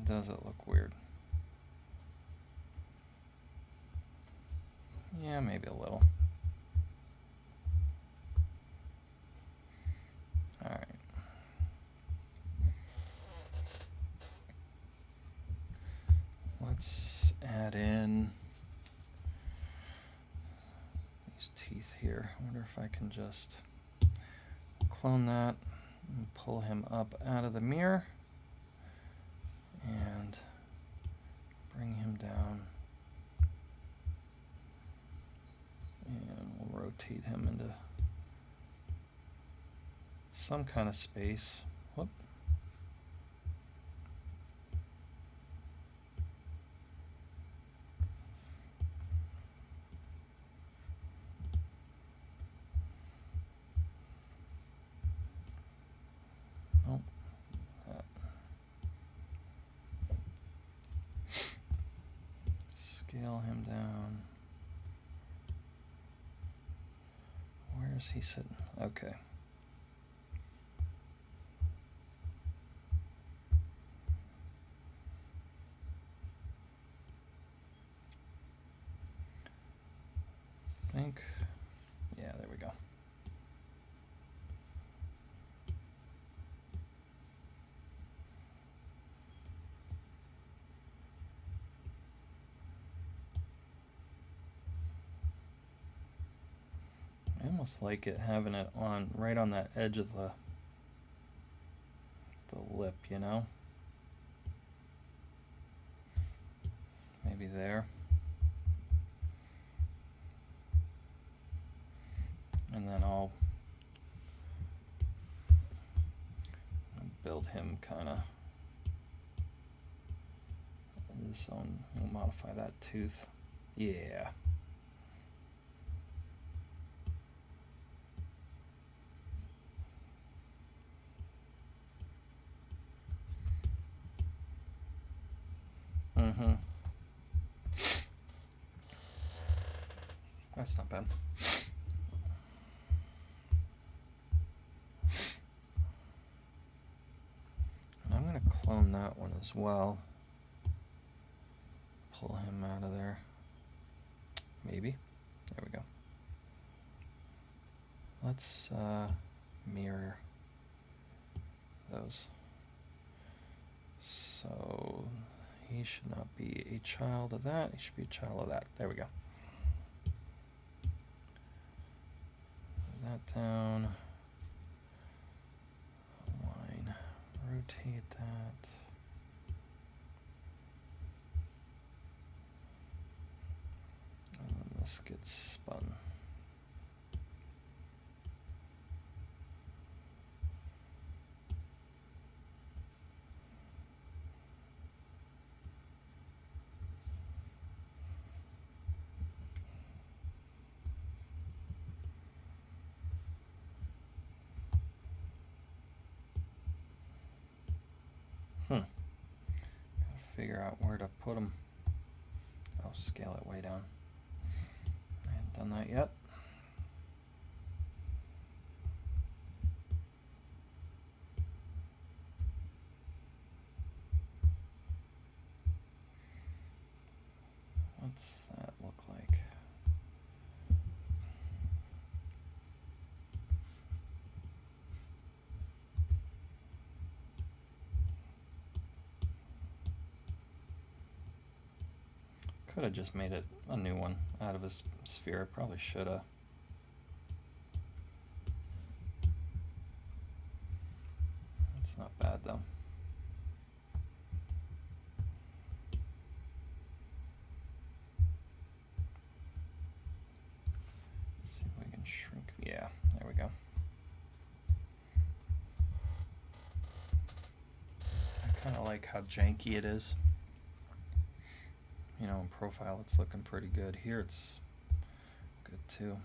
Does it look weird? Yeah, maybe a little. All right. Let's add in these teeth here. I wonder if I can just clone that and pull him up out of the mirror and bring him down. And we'll rotate him into some kind of space. Whoop. Nope. That. Scale him down. Where's he sitting? Okay. Yeah, there we go. I almost like it having it on right on that edge of the lip, you know? Maybe there. And then I'll build him kind of his own. We'll modify that tooth. Yeah. That's not bad. And I'm going to clone that one as well. Pull him out of there. Maybe. There we go. Let's mirror those. So he should not be a child of that. He should be a child of that. There we go. That down. Line. Rotate that. And then this gets spun. Gotta figure out where to put them. Oh, scale it way down. I haven't done that yet. What's that look like? Could have just made it a new one out of a sphere. I probably should have. It's not bad though. See if we can shrink. Yeah, there we go. I kind of like how janky it is. You know, in profile it's looking pretty good. Here it's good too.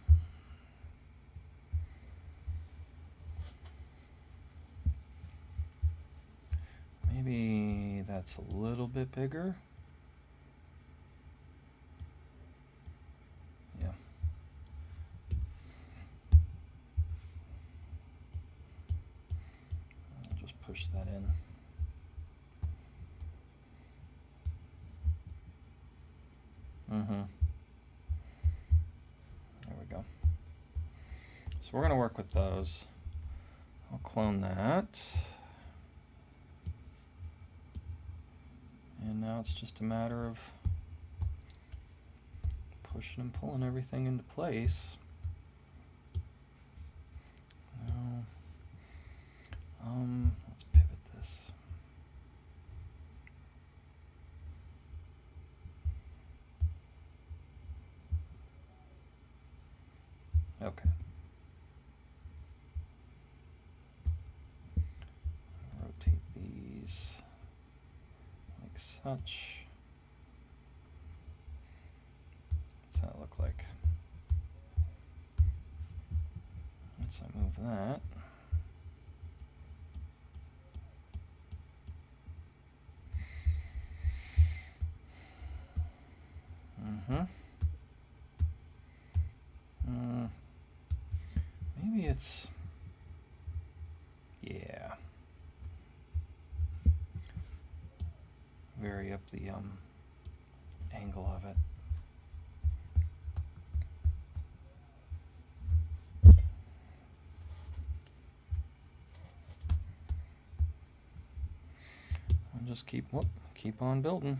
Maybe that's a little bit bigger. Yeah. I'll just push that in. There we go. So we're going to work with those. I'll clone that. And now it's just a matter of pushing and pulling everything into place. Now, let's pivot this. Okay. Rotate these like such. What's that look like? Once I move that. Maybe it's, yeah. Vary up the angle of it. I'll just keep on building.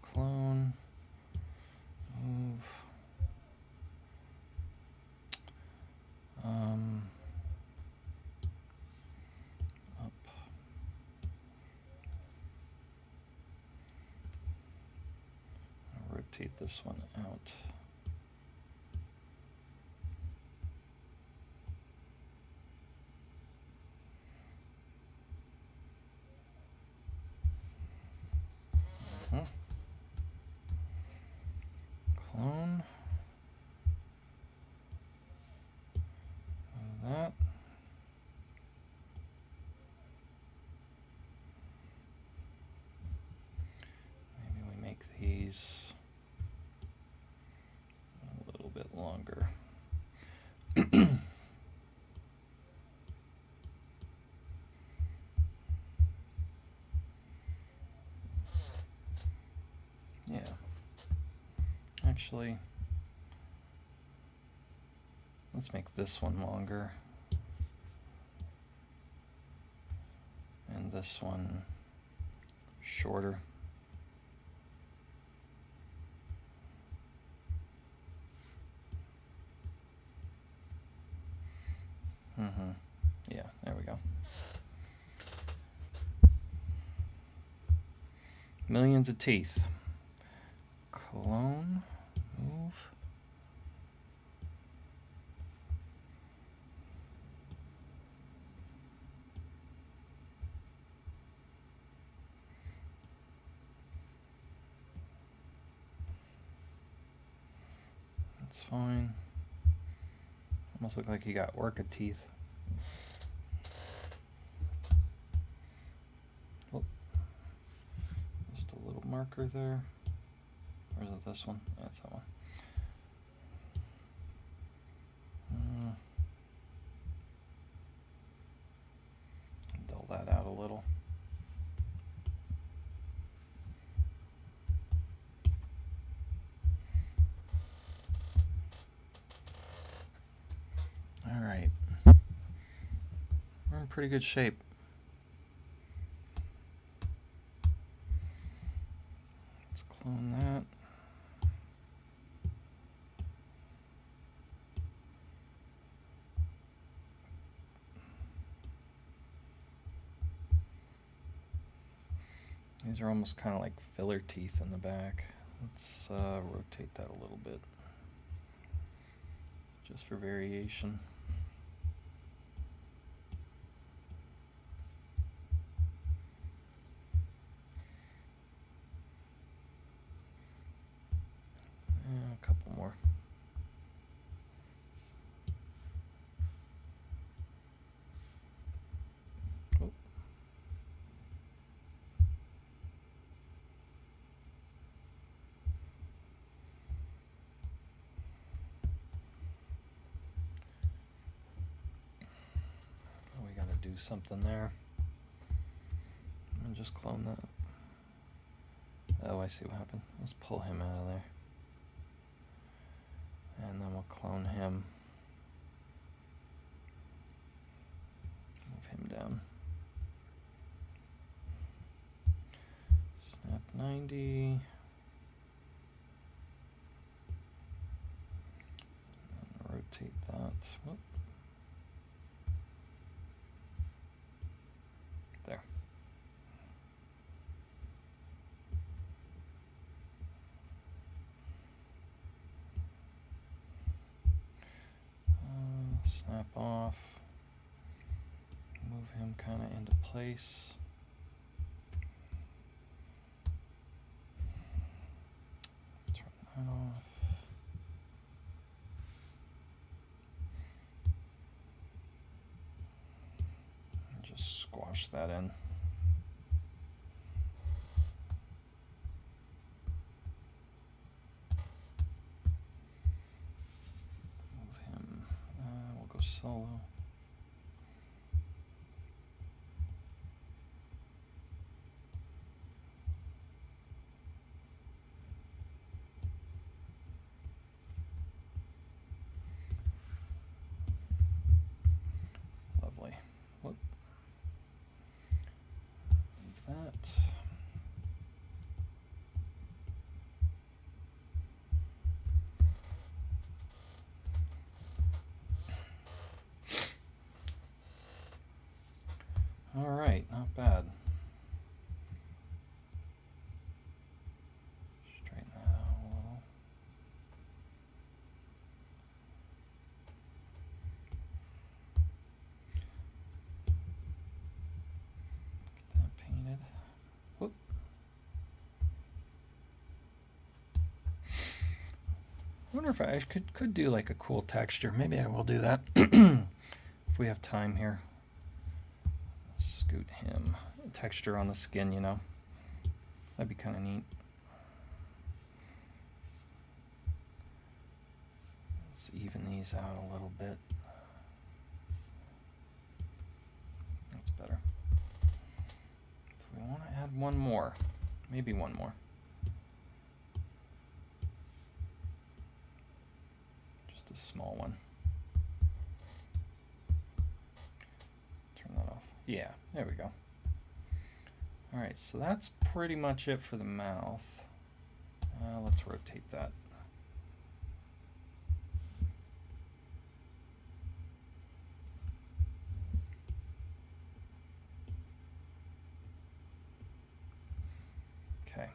Clone, move. Up. I'll rotate this one out. Clone. That. Maybe we make these a little bit longer. Yeah. Actually, let's make this one longer. And this one shorter. Yeah, there we go. Millions of teeth. Clone, move. That's fine. Almost look like you got orca teeth. Oh, just a little marker there. Or is it this one? That's that one. Dull that out a little. . we're in pretty good shape. Let's clone that. These are almost kind of like filler teeth in the back. Let's rotate that a little bit, just for variation. A couple more. Oh. We gotta do something there. And just clone that. Oh, I see what happened. Let's pull him out of there. And then we'll clone him. Move him down. Snap 90. And rotate that. Whoop. There. Snap off. Move him kind of into place. Turn that off. And just squash that in. Solo. Lovely. Whoop. Move that. All right, not bad. Straighten that out a little. Get that painted. Whoop. I wonder if I could do like a cool texture. Maybe I will do that if we have time here. Scoot him. Texture on the skin, you know. That'd be kind of neat. Let's even these out a little bit. That's better. Do we want to add one more? Maybe one more. Just a small one. Turn that off. Yeah, there we go. All right, so that's pretty much it for the mouth. Let's rotate that. Okay.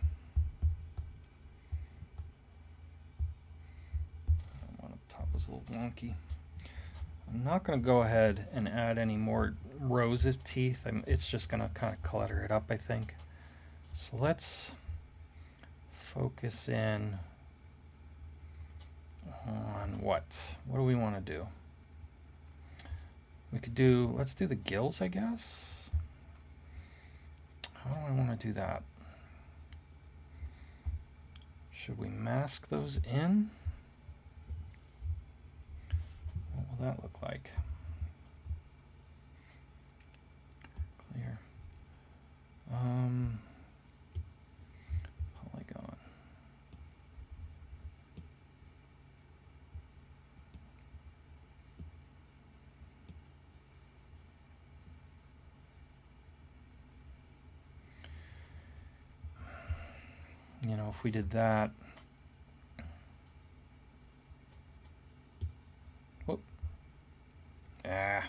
That one up top was a little wonky. I'm not going to go ahead and add any more rows of teeth. It's just going to kind of clutter it up, I think. So let's focus in on what? What do we want to do? We could do, let's do the gills, I guess. How do I want to do that? Should we mask those in? What will that look like? Clear. Polygon. You know, if we did that. Whoop. Ah.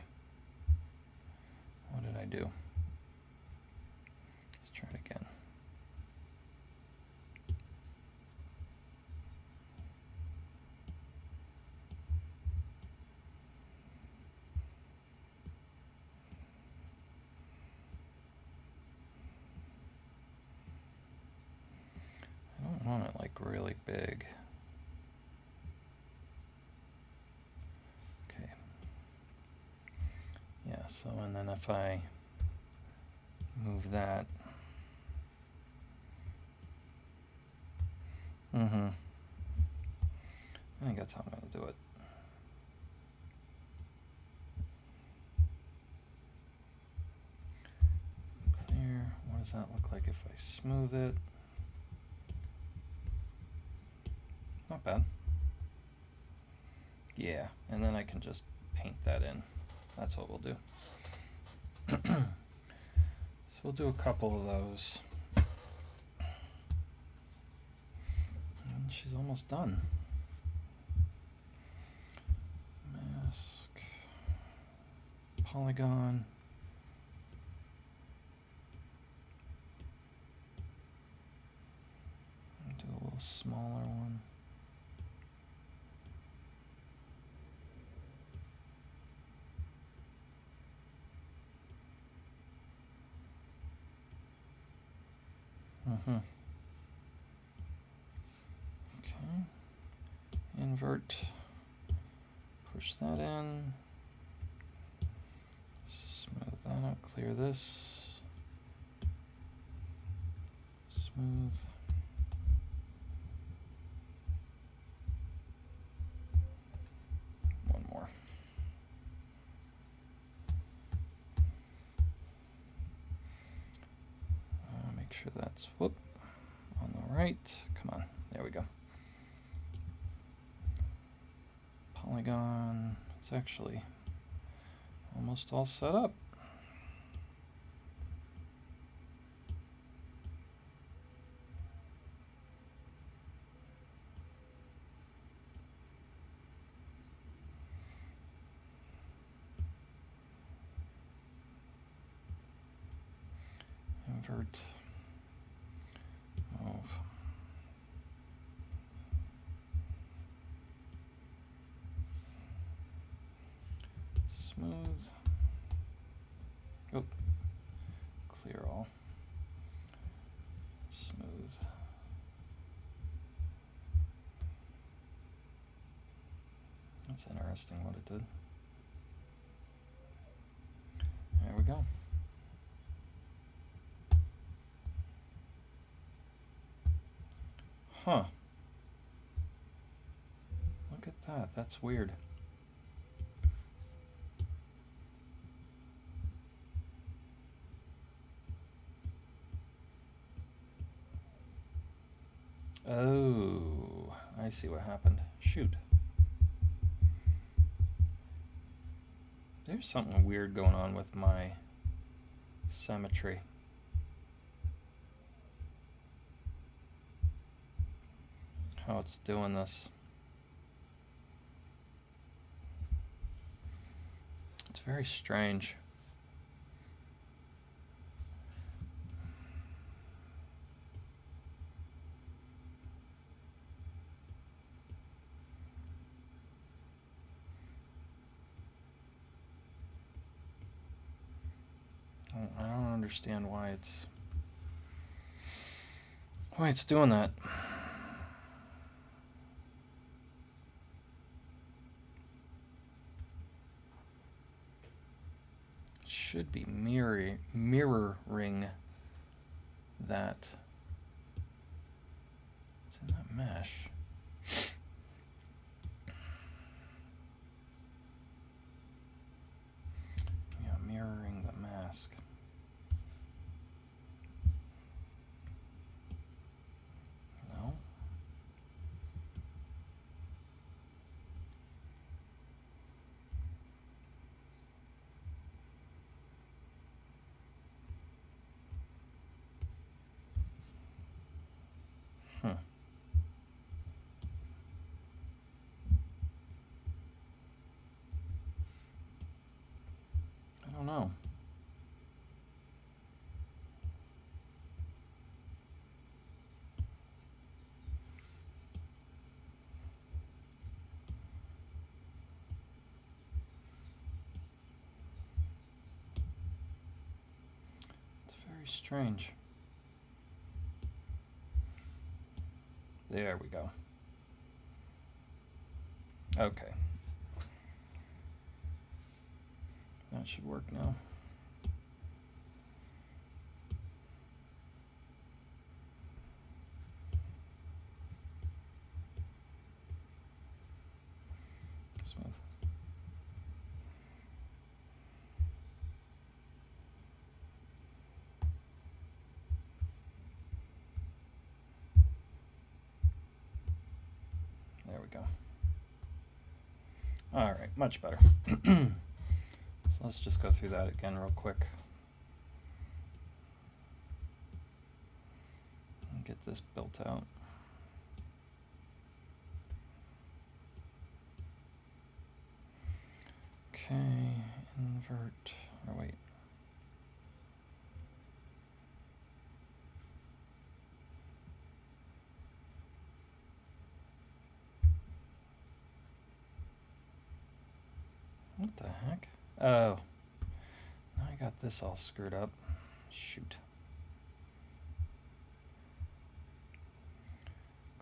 What did I do? Let's try it again. I don't want it like really big. Okay. Yeah, so and then if I move that. I think that's how I'm going to do it. Clear. What does that look like if I smooth it? Not bad. Yeah, and then I can just paint that in. That's what we'll do. So we'll do a couple of those. And she's almost done. Mask. Polygon. I'll do a little smaller one. Okay. Invert. Push that in. Smooth that out. Clear this. Smooth. One more. Make sure that's on the right. Come on, there we go. Polygon. It's actually almost all set up. Invert. Move. Smooth. Oh. Clear all. Smooth. That's interesting what it did. There we go. Huh. Look at that. That's weird. Oh, I see what happened. Shoot. There's something weird going on with my symmetry. How it's doing this. It's very strange. I don't understand why it's doing that. It should be mirroring that. It's in that mesh. Yeah, mirroring the mask. No. don't know. It's very strange. There we go. Okay. That should work now. Smooth. There we go. All right, much better. So let's just go through that again real quick. And get this built out. Okay, invert, oh wait. What the heck? Oh, now I got this all screwed up. Shoot.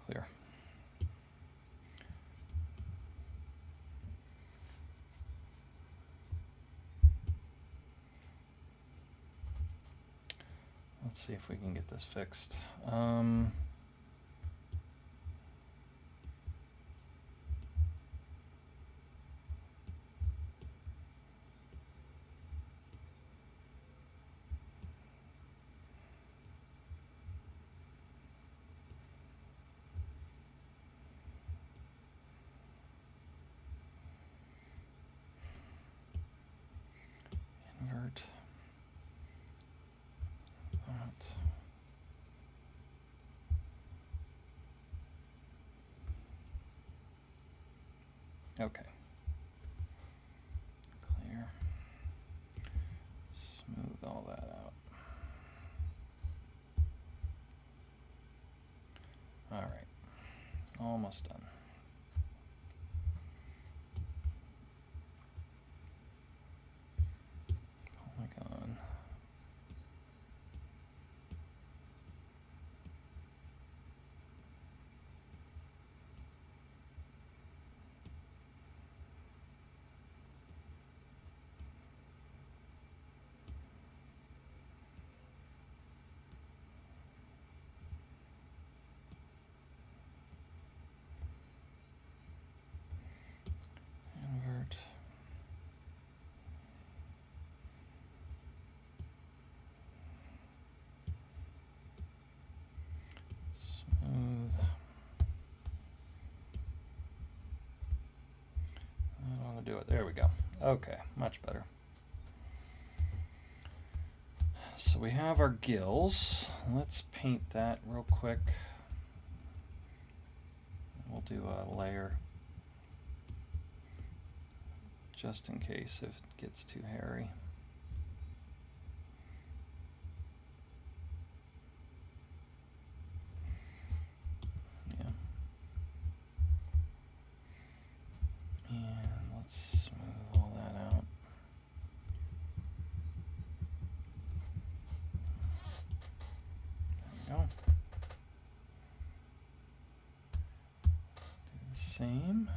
Clear. Let's see if we can get this fixed. Invert that. Okay. Clear. Smooth all that out. All right. Almost done. Polygon. Invert. Smooth. That ought to do it. There we go. Okay, much better. So we have our gills. Let's paint that real quick. We'll do a layer just in case if it gets too hairy. Yeah. And let's smooth all that out. There we go. Do the same.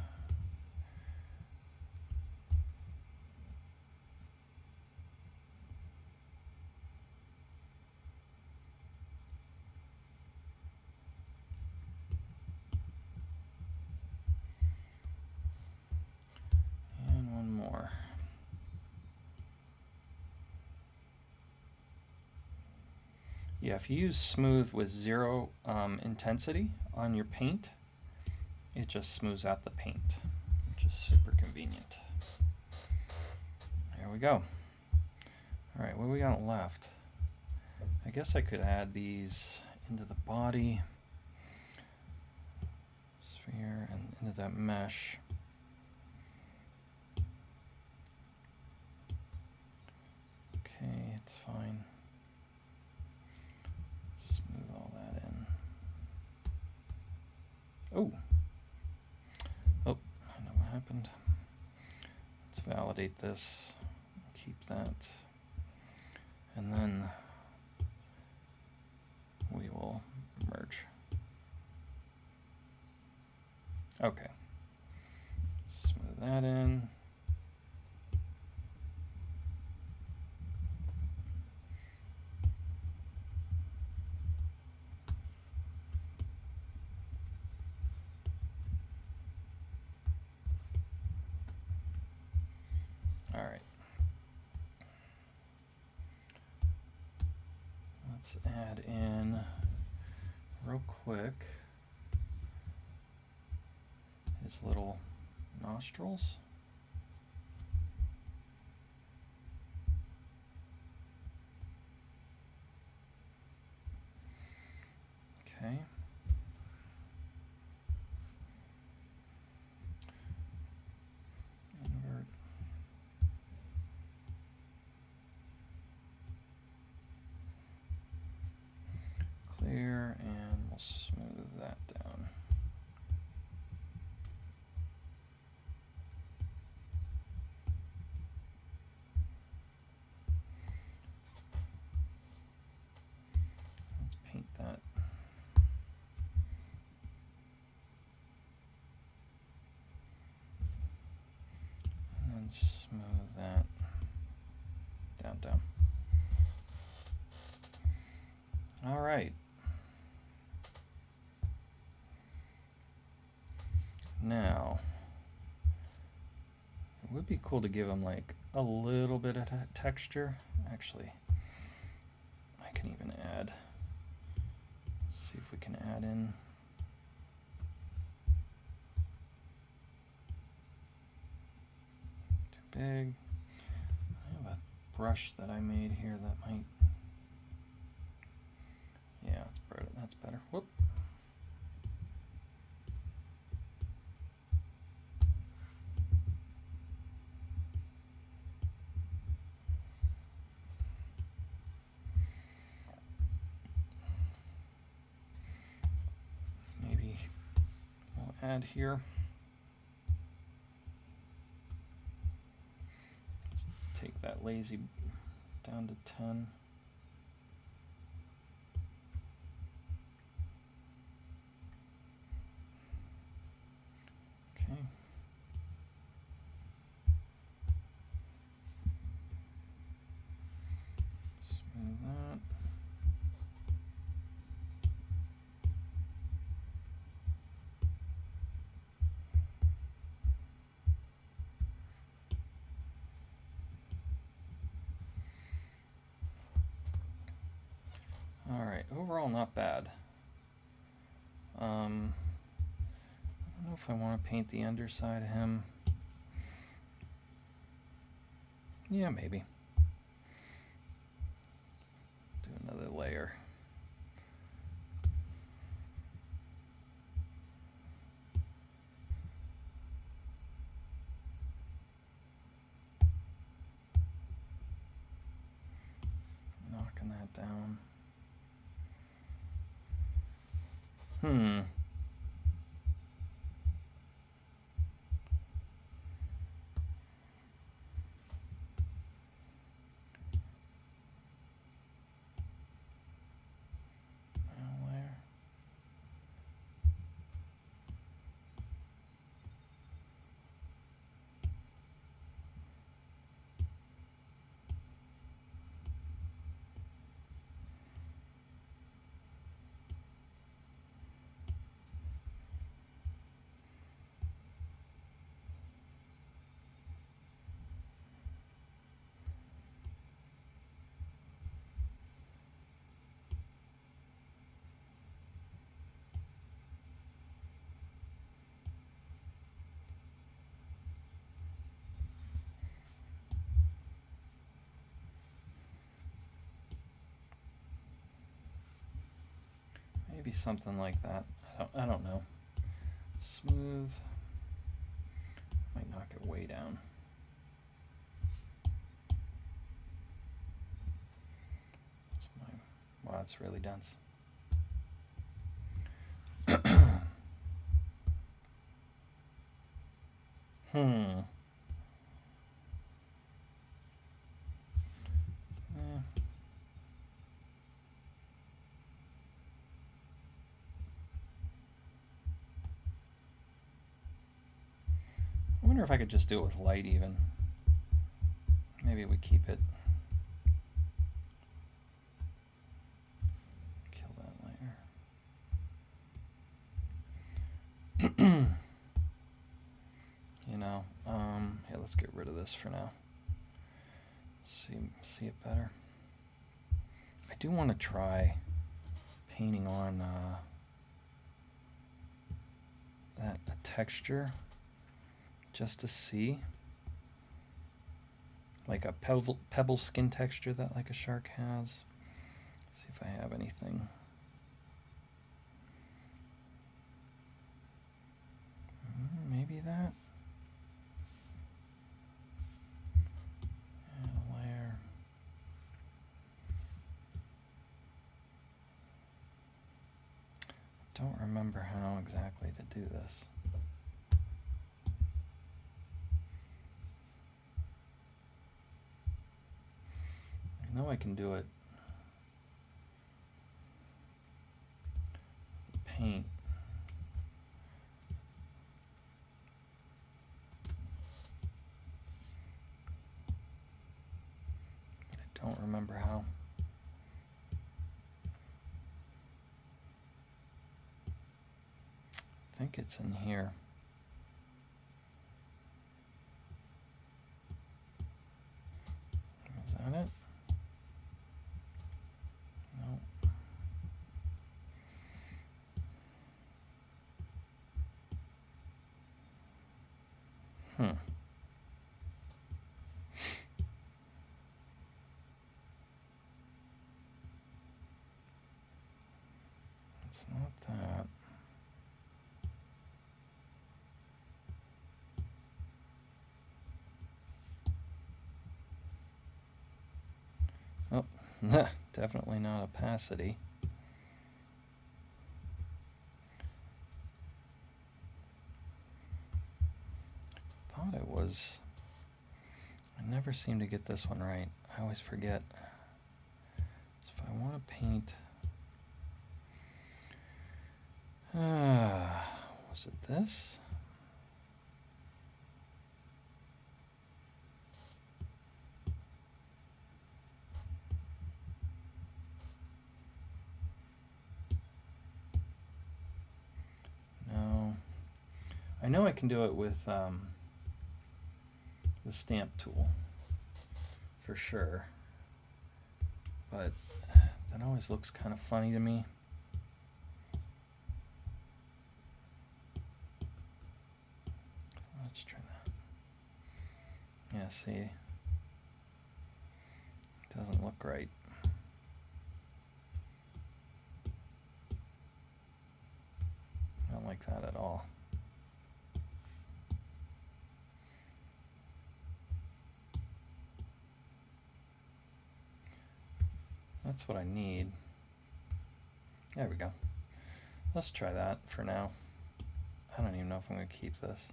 And one more. Yeah, if you use smooth with 0 intensity on your paint, it just smooths out the paint, which is super convenient. There we go. All right, what do we got left? I guess I could add these into the body sphere and into that mesh. That's fine. Smooth all that in. Oh, I know what happened. Let's validate this. Keep that. And then we will merge. Okay. Smooth that in. All right. Let's add in real quick his little nostrils. Okay. Invert. Clear, and we'll smooth that down. Let's paint that. And then smooth that down. All right. Now, it would be cool to give him like a little bit of texture. Actually, I can even add. See if we can add in. Too big. I have a brush that I made here that might. Yeah, that's better. Whoop. Maybe we'll add here. Let's take that lazy down to 10. Okay. Smooth that. All right, overall not bad. I don't know if I want to paint the underside of him. Yeah, maybe. Do another layer. Knocking that down. Layer. Maybe something like that. I don't know. Smooth. Might knock it way down. it's really dense. I wonder if I could just do it with light even. Maybe we keep it. Kill that layer. You know, yeah, let's get rid of this for now. See it better. I do want to try painting on a texture just to see, like a pebble skin texture that like a shark has. See if I have anything. Maybe that. And a layer. Don't remember how exactly to do this. I know I can do it with paint. But I don't remember how. I think it's in here. Is that it? No. It's not that. Oh, definitely not opacity. Thought it was. I never seem to get this one right. I always forget. So if I want to paint, was it this? No. I know I can do it with the stamp tool for sure, but that always looks kind of funny to me. Let's try that. Yeah, see, it doesn't look right. I don't like that at all. That's what I need. There we go. Let's try that for now. I don't even know if I'm going to keep this.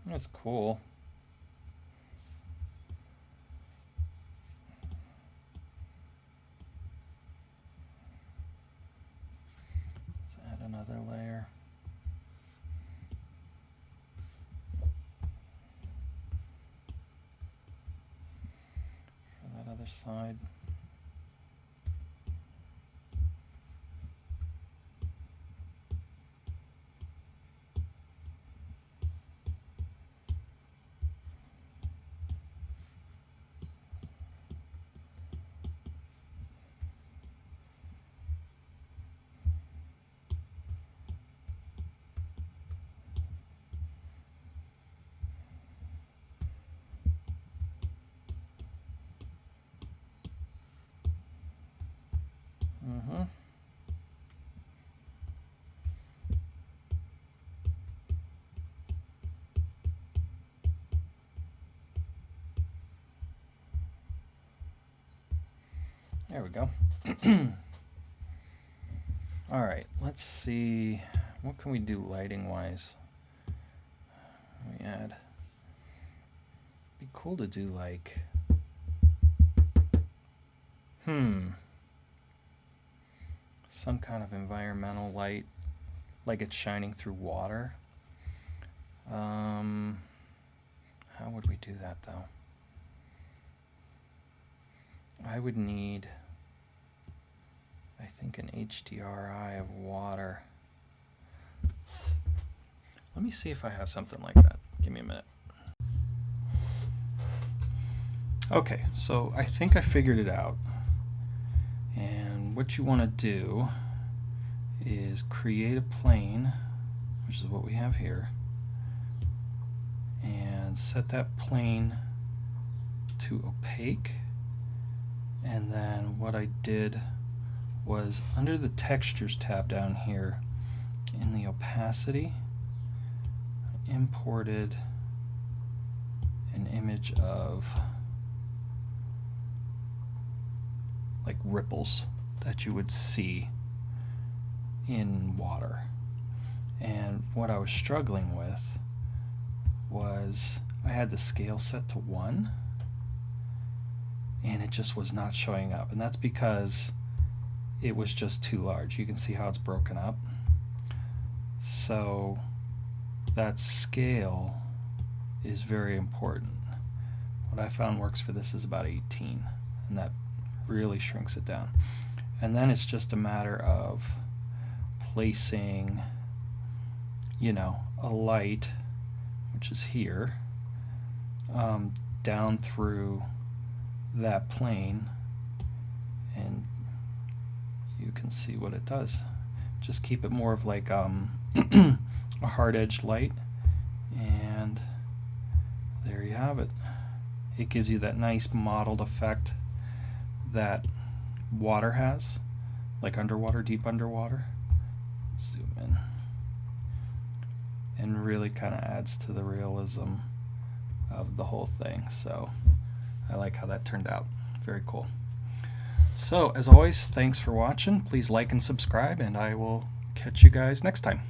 That's cool. Let's add another layer. For that other side. Mm-hmm. There we go. All right, let's see. What can we do lighting wise? We add. Be cool to do like. Some kind of environmental light, like it's shining through water. How would we do that though? I would need, I think, an HDRI of water. Let me see if I have something like that. Give me a minute. Okay, so I think I figured it out. And what you want to do is create a plane, which is what we have here, and set that plane to opaque. And then what I did was under the textures tab down here in the opacity, I imported an image of like ripples that you would see in water. And what I was struggling with was I had the scale set to 1 and it just was not showing up, and that's because it was just too large. You can see how it's broken up. So that scale is very important. What I found works for this is about 18, and that really shrinks it down. And then it's just a matter of placing, you know, a light, which is here, down through that plane, and you can see what it does. Just keep it more of like a hard-edged light, and there you have it. It gives you that nice mottled effect that water has, like underwater, deep underwater. Zoom in. And really kind of adds to the realism of the whole thing. So I like how that turned out. Very cool. So as always, thanks for watching. Please like and subscribe, and I will catch you guys next time.